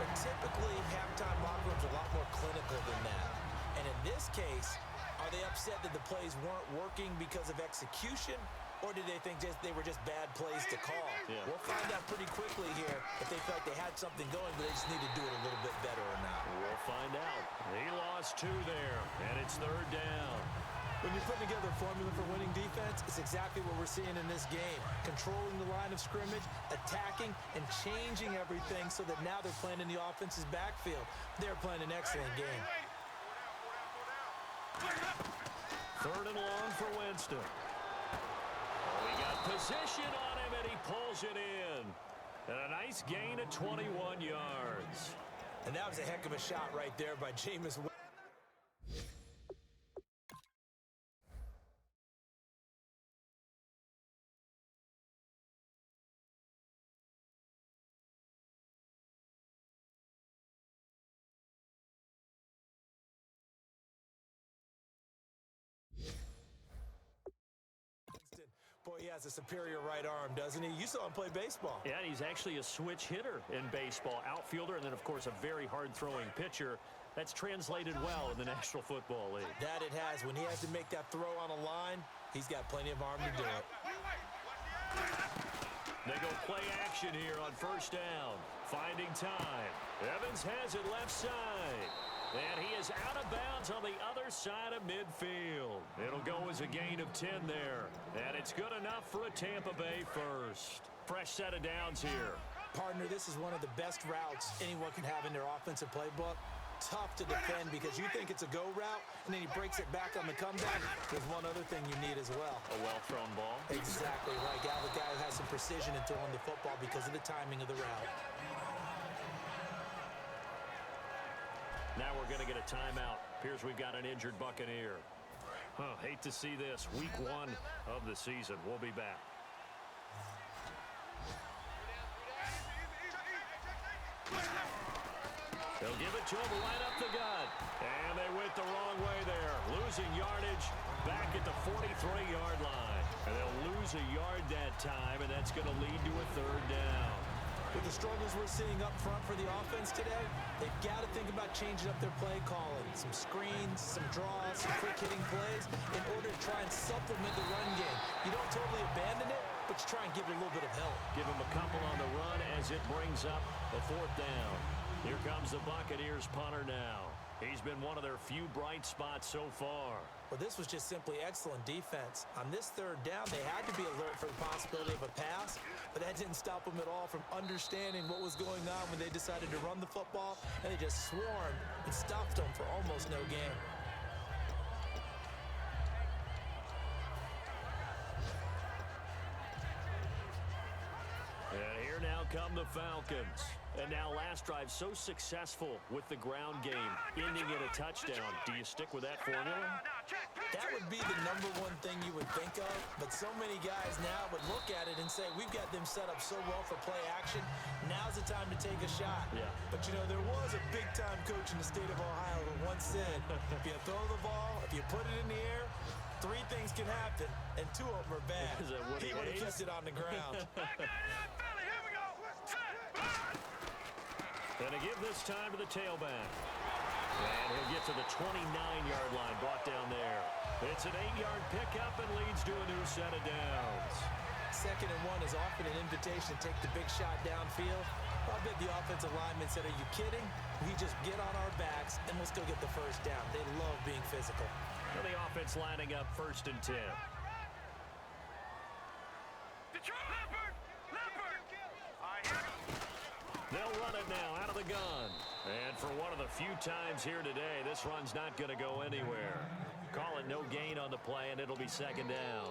But typically, halftime locker rooms are a lot more clinical than that. And in this case, are they upset that the plays weren't working because of execution, or did they think they were just bad plays to call? Yeah. We'll find out pretty quickly here if they felt they had something going, but they just need to do it a little bit better or not. We'll find out. He lost 2 there, and it's 3rd down. When you're putting together a formula for winning defense, it's exactly what we're seeing in this game. Controlling the line of scrimmage, attacking, and changing everything so that now they're playing in the offense's backfield. They're playing an excellent game. 3rd and long for Winston. We got position on him, and he pulls it in. And a nice gain of 21 yards. And that was a heck of a shot right there by Jameis Winston. Boy, he has a superior right arm, doesn't he? You saw him play baseball. Yeah, he's actually a switch hitter in baseball. Outfielder, and then, of course, a very hard-throwing pitcher. That's translated well in the National Football League. That it has. When he has to make that throw on a line, he's got plenty of arm to do it. They go play action here on 1st down. Finding time. Evans has it left side. And he is out of bounds on the other side of midfield. It'll go as a gain of 10 there. And it's good enough for a Tampa Bay first. Fresh set of downs here. Partner, this is one of the best routes anyone can have in their offensive playbook. Tough to defend because you think it's a go route, and then he breaks it back on the comeback. There's one other thing you need as well. A well-thrown ball. Exactly right. Gal, the guy who has some precision in throwing the football because of the timing of the route. Now we're going to get a timeout. Appears we've got an injured Buccaneer. Hate to see this. Week 1 of the season. We'll be back. They'll give it to him right up the gut. And they went the wrong way there. Losing yardage back at the 43-yard line. And they'll lose a yard that time, and that's going to lead to a 3rd down. With the struggles we're seeing up front for the offense today, they've got to think about changing up their play calling. Some screens, some draws, some quick-hitting plays in order to try and supplement the run game. You don't totally abandon it, but you try and give it a little bit of help. Give them a couple on the run as it brings up a 4th down. Here comes the Buccaneers punter now. He's been one of their few bright spots so far. Well, this was just simply excellent defense. On this third down, they had to be alert for the possibility of a pass, but that didn't stop them at all from understanding what was going on when they decided to run the football, and they just swarmed and stuffed them for almost no gain. And here now come the Falcons. And now last drive so successful with the ground game, ending in a touchdown. Do you stick with that formula? That would be the number one thing you would think of, but so many guys now would look at it and say, we've got them set up so well for play action, now's the time to take a shot. Yeah. But, you know, there was a big-time coach in the state of Ohio who once said, if you throw the ball, if you put it in the air, 3 things can happen, and 2 of them are bad. He would have kept it on the ground. And to give this time to the tailback. And he'll get to the 29-yard line, brought down there. It's an 8-yard pickup and leads to a new set of downs. 2nd and 1 is often an invitation to take the big shot downfield. I bet the offensive lineman said, are you kidding? We just get on our backs and let's go get the first down. They love being physical. And the offense lining up 1st and 10. They'll run it now out of the gun. And for one of the few times here today, this run's not going to go anywhere. Call it no gain on the play, and it'll be 2nd down.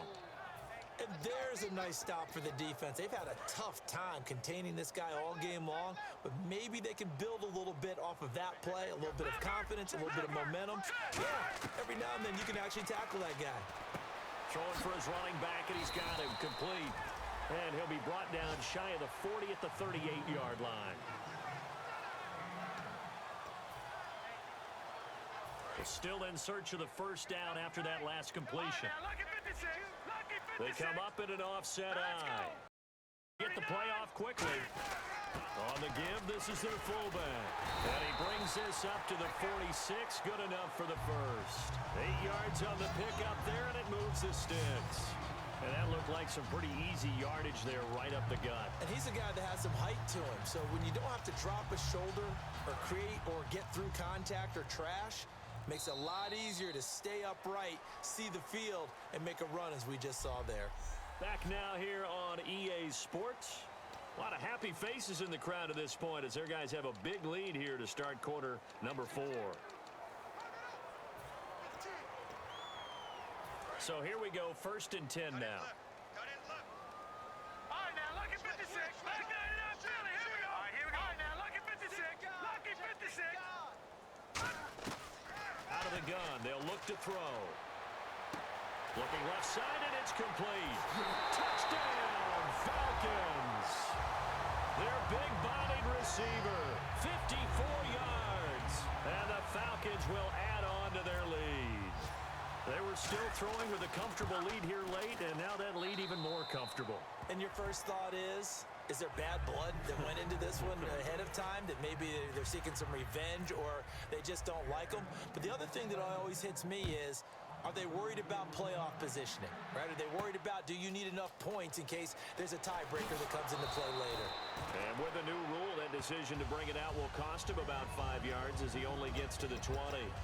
And there's a nice stop for the defense. They've had a tough time containing this guy all game long, but maybe they can build a little bit off of that play, a little bit of confidence, a little bit of momentum. Yeah, every now and then you can actually tackle that guy. Throwing for his running back, and he's got him complete. And he'll be brought down shy of the 40 at the 38-yard line. Still in search of the first down after that last completion. They come up in an offset eye. Get the play off quickly. On the give, this is their fullback. And he brings this up to the 46. Good enough for the first. 8 yards on the pickup there, and it moves the sticks. And that looked like some pretty easy yardage there right up the gut. And he's a guy that has some height to him. So when you don't have to drop a shoulder or create or get through contact or trash, makes it a lot easier to stay upright, see the field, and make a run as we just saw there. Back now here on EA Sports. A lot of happy faces in the crowd at this point as their guys have a big lead here to start quarter number 4. So here we go, 1st and 10 now. All right, now look at 56. Back down it up, Billy. Here we go. All right, here we go. All right, now look at 56. Lucky 56. Out of the gun, they'll look to throw. Looking left side, and it's complete. Touchdown, Falcons. Their big-bodied receiver, 54 yards. And the Falcons will add on to their lead. They were still throwing with a comfortable lead here late, and now that lead even more comfortable. And your first thought is there bad blood that went into this one ahead of time, that maybe they're seeking some revenge or they just don't like them? But the other thing that always hits me is, are they worried about playoff positioning, right? Are they worried about, do you need enough points in case there's a tiebreaker that comes into play later? And with the new rule, that decision to bring it out will cost him about 5 yards as he only gets to the 20.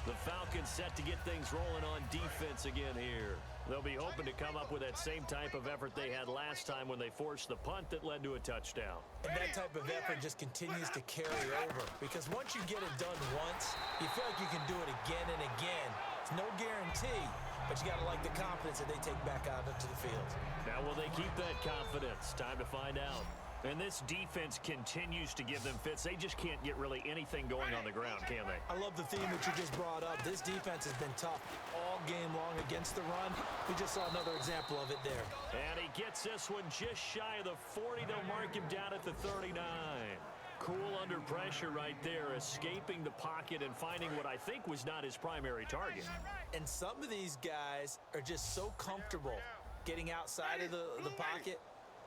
The Falcons set to get things rolling on defense again here. They'll be hoping to come up with that same type of effort they had last time when they forced the punt that led to a touchdown. And that type of effort just continues to carry over, because once you get it done once, you feel like you can do it again and again. It's no guarantee, but you got to like the confidence that they take back out into the field. Now, will they keep that confidence? Time to find out. And this defense continues to give them fits. They just can't get really anything going on the ground, can they? I love the theme that you just brought up. This defense has been tough all game long against the run. We just saw another example of it there. And he gets this one just shy of the 40. They'll mark him down at the 39. Cool under pressure right there, escaping the pocket and finding what I think was not his primary target. And some of these guys are just so comfortable getting outside of the pocket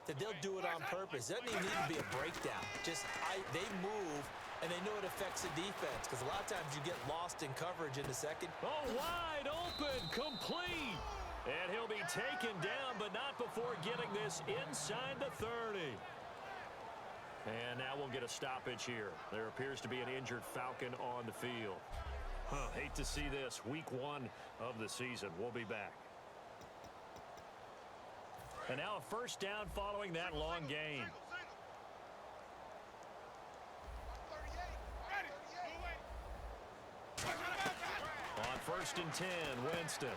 that they'll do it on purpose. It doesn't even need to be a breakdown. Just they move, and they know it affects the defense, because a lot of times you get lost in coverage in the second. Oh, wide open, complete. And he'll be taken down, but not before getting this inside the 30. And now we'll get a stoppage here. There appears to be an injured Falcon on the field. Hate to see this. Week 1 of the season. We'll be back. And now a first down following that long gain. On 1st and 10, Winston.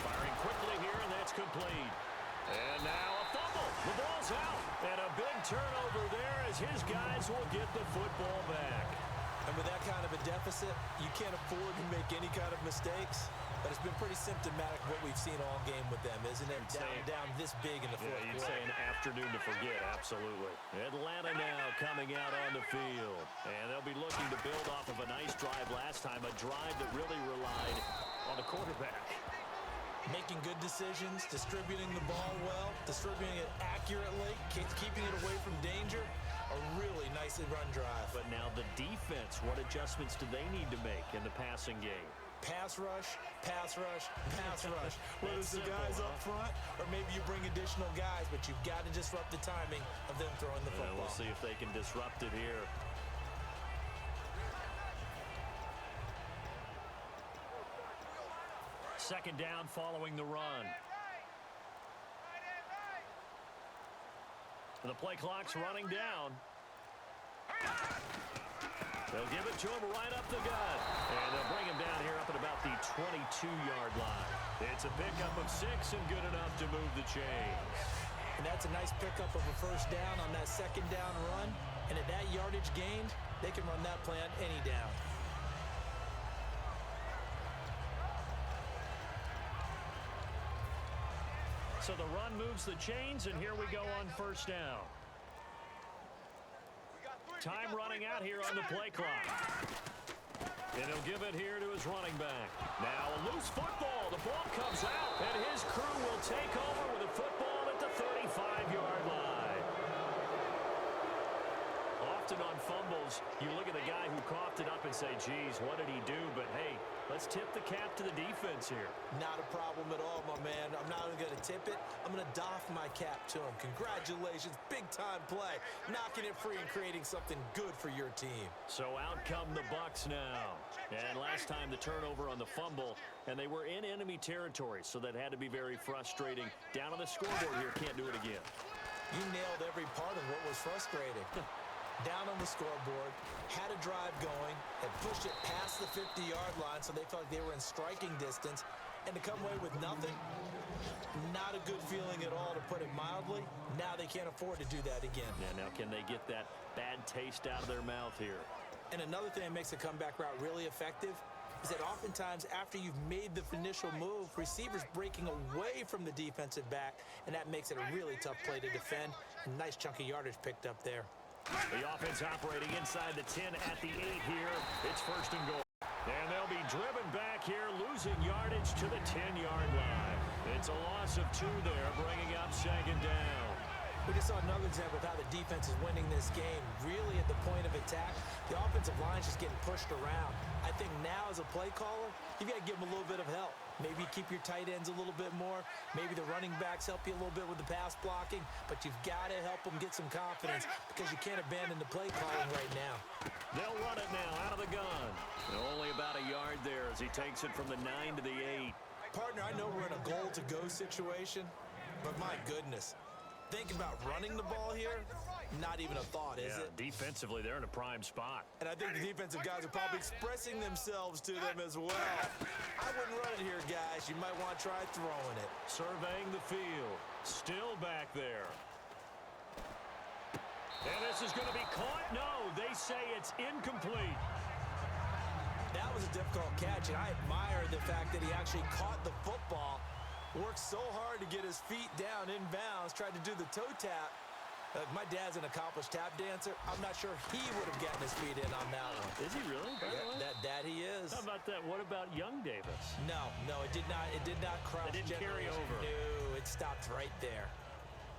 Firing quickly here, and that's complete. And now a fumble. The ball's out. And a big turnover there as his guys will get the football back. And with that kind of a deficit, you can't afford to make any kind of mistakes. But it's been pretty symptomatic what we've seen all game with them, isn't it? Down this big in the fourth quarter. You'd say an afternoon to forget, absolutely. Atlanta now coming out on the field. And they'll be looking to build off of a nice drive last time, a drive that really relied on the quarterback. Making good decisions, distributing the ball well, distributing it accurately, keeping it away from danger. A really nice run drive. But now the defense, what adjustments do they need to make in the passing game? Pass rush, pass rush, pass rush. Whether it's the guys up front or maybe you bring additional guys, but you've got to disrupt the timing of them throwing the football. We'll see if they can disrupt it here. Second down following the run. The play clock's running down. They'll give it to him right up the gut. And they'll bring him down here up at about the 22-yard line. It's a pickup of 6 and good enough to move the chains. And that's a nice pickup of a first down on that second down run. And at that yardage gained, they can run that play on any down. So the run moves the chains, and here we go on first down. Time running out here on the play clock. And he'll give it here to his running back. Now a loose football. The ball comes out, and his crew will take over with a football at the 35-yard line. Often on fumbles, you look at the guy who coughed it up and say, geez, what did he do? But, hey, let's tip the cap to the defense here. Not a problem at all, my man. I'm not going to tip it. I'm going to doff my cap to him. Congratulations. Big-time play. Knocking it free and creating something good for your team. So out come the Bucs now. And last time the turnover on the fumble, and they were in enemy territory, so that had to be very frustrating. Down on the scoreboard here, can't do it again. You nailed every part of what was frustrating. Down on the scoreboard, had a drive going, had pushed it past the 50-yard line, so they felt like they were in striking distance, and to come away with nothing, not a good feeling at all, to put it mildly. Now they can't afford to do that again. Yeah, now can they get that bad taste out of their mouth here? And another thing that makes a comeback route really effective is that oftentimes after you've made the initial move, receivers breaking away from the defensive back, and that makes it a really tough play to defend. A nice chunk of yardage picked up there. The offense operating inside the 10 at the 8 here. It's first and goal. And they'll be driven back here, losing yardage to the 10-yard line. It's a loss of 2 there, bringing up second down. We just saw another example of how the defense is winning this game. Really at the point of attack, the offensive line is just getting pushed around. I think now as a play caller, you've got to give them a little bit of help. Maybe keep your tight ends a little bit more. Maybe the running backs help you a little bit with the pass blocking. But you've got to help them get some confidence because you can't abandon the play calling right now. They'll run it now out of the gun. Only about a yard there as he takes it from the 9 to the 8. Partner, I know we're in a goal-to-go situation, but my goodness. Thinking about running the ball here, not even a thought, is it? Defensively, they're in a prime spot. And I think the defensive guys are probably expressing themselves to them as well. I wouldn't run it here, guys. You might want to try throwing it. Surveying the field. Still back there. And this is going to be caught. No, they say it's incomplete. That was a difficult catch, and I admire the fact that he actually caught the football. Worked so hard to get his feet down inbounds, tried to do the toe tap. My dad's an accomplished tap dancer. I'm not sure he would have gotten his feet in on that one. Is he really? Yeah, that he is. How about that? What about young Davis? No, it did not. It did not cross. It didn't carry over. No, it stopped right there.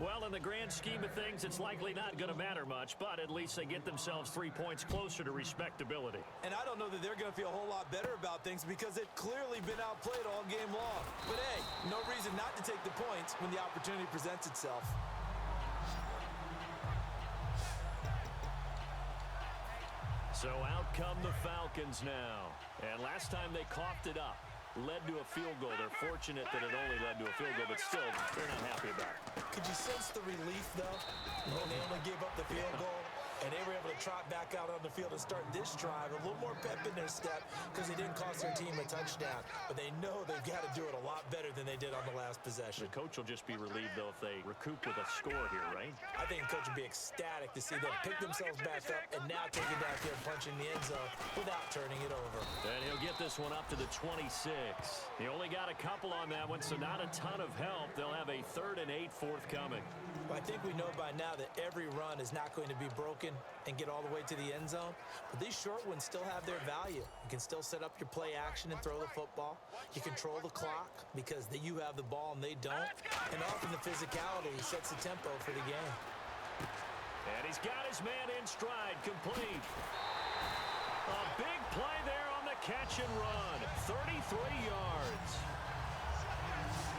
Well, in the grand scheme of things, it's likely not going to matter much, but at least they get themselves 3 points closer to respectability. And I don't know that they're going to feel a whole lot better about things because they've clearly been outplayed all game long. But hey, no reason not to take the points when the opportunity presents itself. So out come the Falcons now. And last time they coughed it up, led to a field goal. They're fortunate that it only led to a field goal, but still, they're not happy about it. Could you sense the relief, though, when they only gave up the field goal? And they were able to trot back out on the field and start this drive. A little more pep in their step because they didn't cost their team a touchdown. But they know they've got to do it a lot better than they did on the last possession. The coach will just be relieved, though, if they recoup with a score here, right? I think the coach would be ecstatic to see them pick themselves back up and now take it downfield, punching the end zone without turning it over. And he'll get this one up to the 26. He only got a couple on that one, so not a ton of help. They'll have a 3rd and 8 forthcoming. Well, I think we know by now that every run is not going to be broken and get all the way to the end zone. But these short ones still have their value. You can still set up your play action and throw the football. You control the clock because you have the ball and they don't. And often the physicality sets the tempo for the game. And he's got his man in stride, complete. A big play there on the catch and run. 33 yards.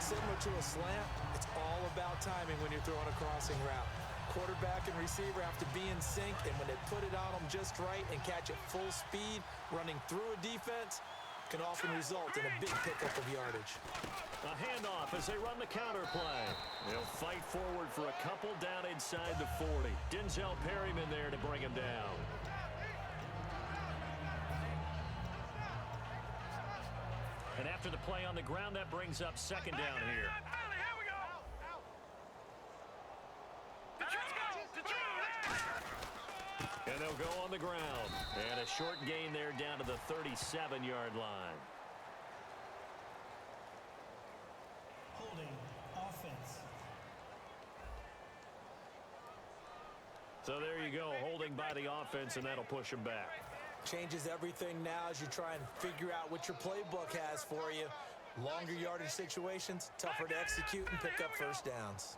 Similar to a slant, it's all about timing when you're throwing a crossing route. Quarterback and receiver have to be in sync, and when they put it on them just right and catch it full speed, running through a defense can often result in a big pickup of yardage. A handoff as they run the counter play. They'll fight forward for a couple down inside the 40. Denzel Perryman there to bring him down. And after the play on the ground, that brings up 2nd down here. And they'll go on the ground. And a short gain there down to the 37-yard line. Holding. Offense. So there you go, holding by the offense, and that'll push them back. Changes everything now as you try and figure out what your playbook has for you. Longer yardage situations, tougher to execute and pick up first downs.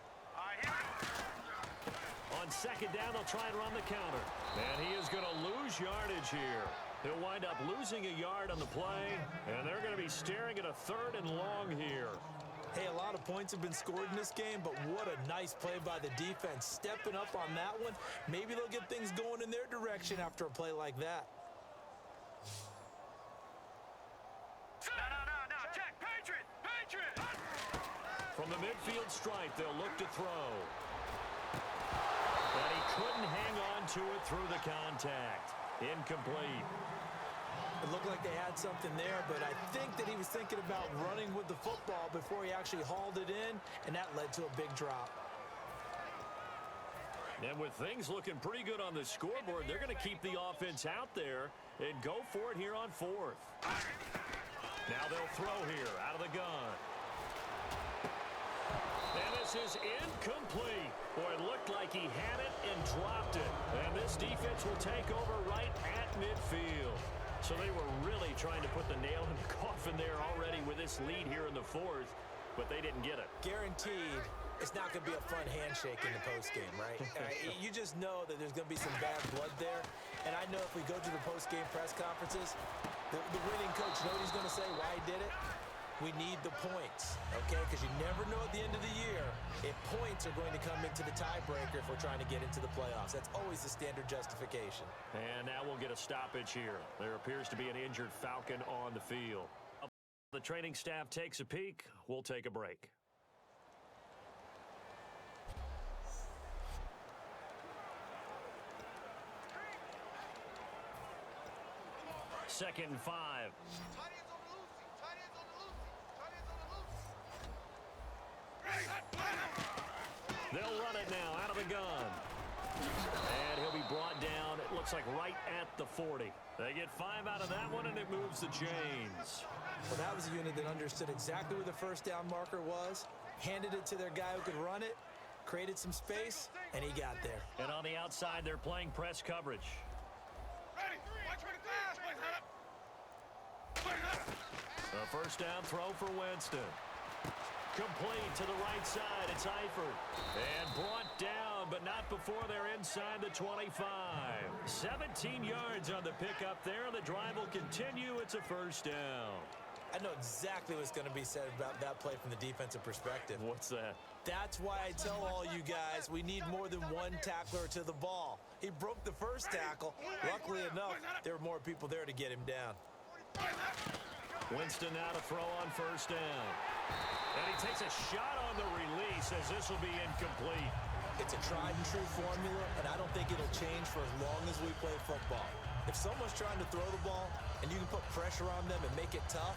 On 2nd down, they'll try and run the counter. And he is going to lose yardage here. He'll wind up losing a yard on the play, and they're going to be staring at a 3rd and long here. Hey, a lot of points have been scored in this game, but what a nice play by the defense. Stepping up on that one, maybe they'll get things going in their direction after a play like that. No, check, Patriot! From the midfield stripe, they'll look to throw. But he couldn't hang on to it through the contact. Incomplete. It looked like they had something there, but I think that he was thinking about running with the football before he actually hauled it in, and that led to a big drop. And with things looking pretty good on the scoreboard, they're going to keep the offense out there and go for it here on 4th. Now they'll throw here out of the gun. And this is incomplete. Boy, it looked like he had it and dropped it. And this defense will take over right at midfield. So they were really trying to put the nail in the coffin there already with this lead here in the 4th, but they didn't get it. Guaranteed, it's not going to be a fun handshake in the postgame, right? You just know that there's going to be some bad blood there. And I know if we go to the postgame press conferences, the winning coach, you know what he's going to say, why he did it? We need the points, okay? Because you never know at the end of the year if points are going to come into the tiebreaker if we're trying to get into the playoffs. That's always the standard justification. And now we'll get a stoppage here. There appears to be an injured Falcon on the field. The training staff takes a peek. We'll take a break. Second and 5. They'll run it now out of the gun. And he'll be brought down, it looks like right at the 40. They get 5 out of that one, and it moves the chains. Well, that was a unit that understood exactly where the first down marker was, handed it to their guy who could run it, created some space, and he got there. And on the outside, they're playing press coverage. A first down throw for Winston. Complete to the right side. It's Eifert. And brought down, but not before they're inside the 25. 17 yards on the pickup there. The drive will continue. It's a first down. I know exactly what's going to be said about that play from the defensive perspective. What's that? That's why I tell all you guys we need more than one tackler to the ball. He broke the first tackle. Luckily enough, there were more people there to get him down. Winston now to throw on first down. And he takes a shot on the release as this will be incomplete. It's a tried-and-true formula, and I don't think it'll change for as long as we play football. If someone's trying to throw the ball and you can put pressure on them and make it tough,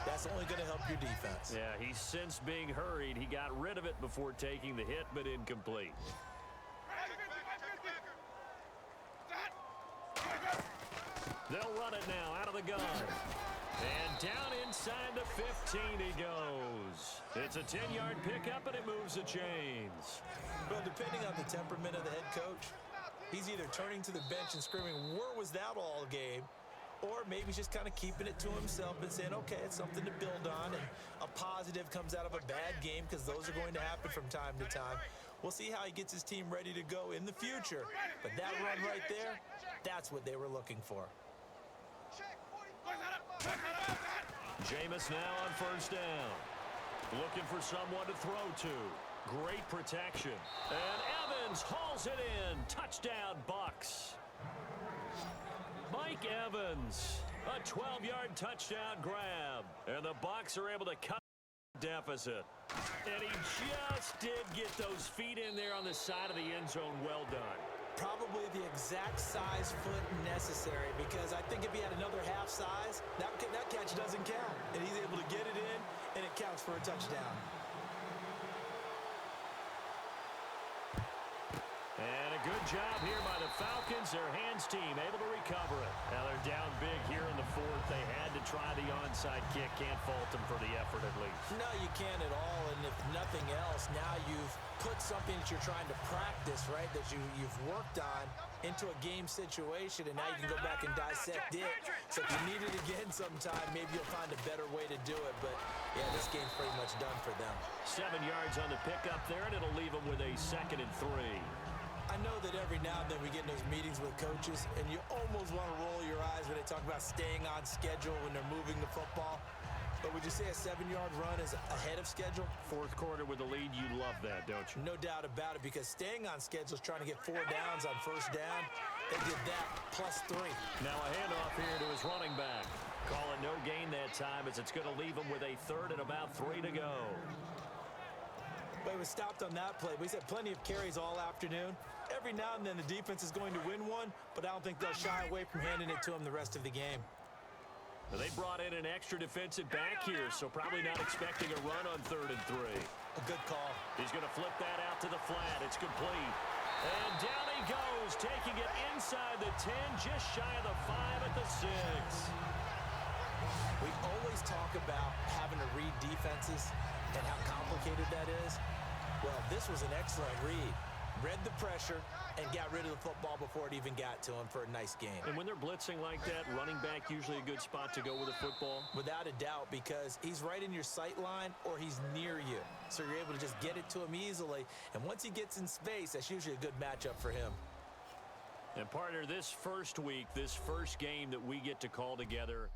that's only going to help your defense. Yeah, he's since being hurried. He got rid of it before taking the hit, but incomplete. They'll run it now out of the gun. And down inside the 15 he goes. It's a 10-yard pickup, and it moves the chains. Well, depending on the temperament of the head coach, he's either turning to the bench and screaming, "Where was that all game?" Or maybe he's just kind of keeping it to himself and saying, okay, it's something to build on, and a positive comes out of a bad game because those are going to happen from time to time. We'll see how he gets his team ready to go in the future. But that run right there, that's what they were looking for. Jameis now on first down. Looking for someone to throw to. Great protection. And Evans hauls it in. Touchdown, Bucs. Mike Evans, a 12-yard touchdown grab. And the Bucs are able to cut the deficit. And he just did get those feet in there on the side of the end zone. Well done. Probably the exact size foot necessary, because I think if he had another half size, that catch doesn't count. And he's able to get it in, and it counts for a touchdown. And a good job here by the Falcons. Their hands team able to recover it. Now they're down big here in the fourth. They had to try the onside kick. Can't fault them for the effort at least. No, you can't at all. And if nothing else, now you've put something that you're trying to practice, right, that you've worked on into a game situation, and now you can go back and dissect it. So if you need it again sometime, maybe you'll find a better way to do it. But, yeah, this game's pretty much done for them. 7 yards on the pickup there, and it'll leave them with a 2nd and 3. I know that every now and then we get in those meetings with coaches, and you almost want to roll your eyes when they talk about staying on schedule when they're moving the football. But would you say a 7-yard run is ahead of schedule? Fourth quarter with the lead, you love that, don't you? No doubt about it, because staying on schedule is trying to get 4 downs on first down. They did that plus 3. Now a handoff here to his running back. Call it no gain that time, as it's going to leave him with a 3rd and about 3 to go. But he was stopped on that play. We've had plenty of carries all afternoon. Every now and then the defense is going to win one, but I don't think they'll shy away from handing it to him the rest of the game. Well, they brought in an extra defensive back here, so probably not expecting a run on 3rd and 3. A good call. He's going to flip that out to the flat. It's complete. And down he goes, taking it inside the 10, just shy of the 5 at the 6. We always talk about having to read defenses and how complicated that is. Well, this was an excellent read. Read the pressure and got rid of the football before it even got to him for a nice game. And when they're blitzing like that, running back usually a good spot to go with a football? Without a doubt, because he's right in your sight line or he's near you. So you're able to just get it to him easily. And once he gets in space, that's usually a good matchup for him. And partner, this first week, this first game that we get to call together,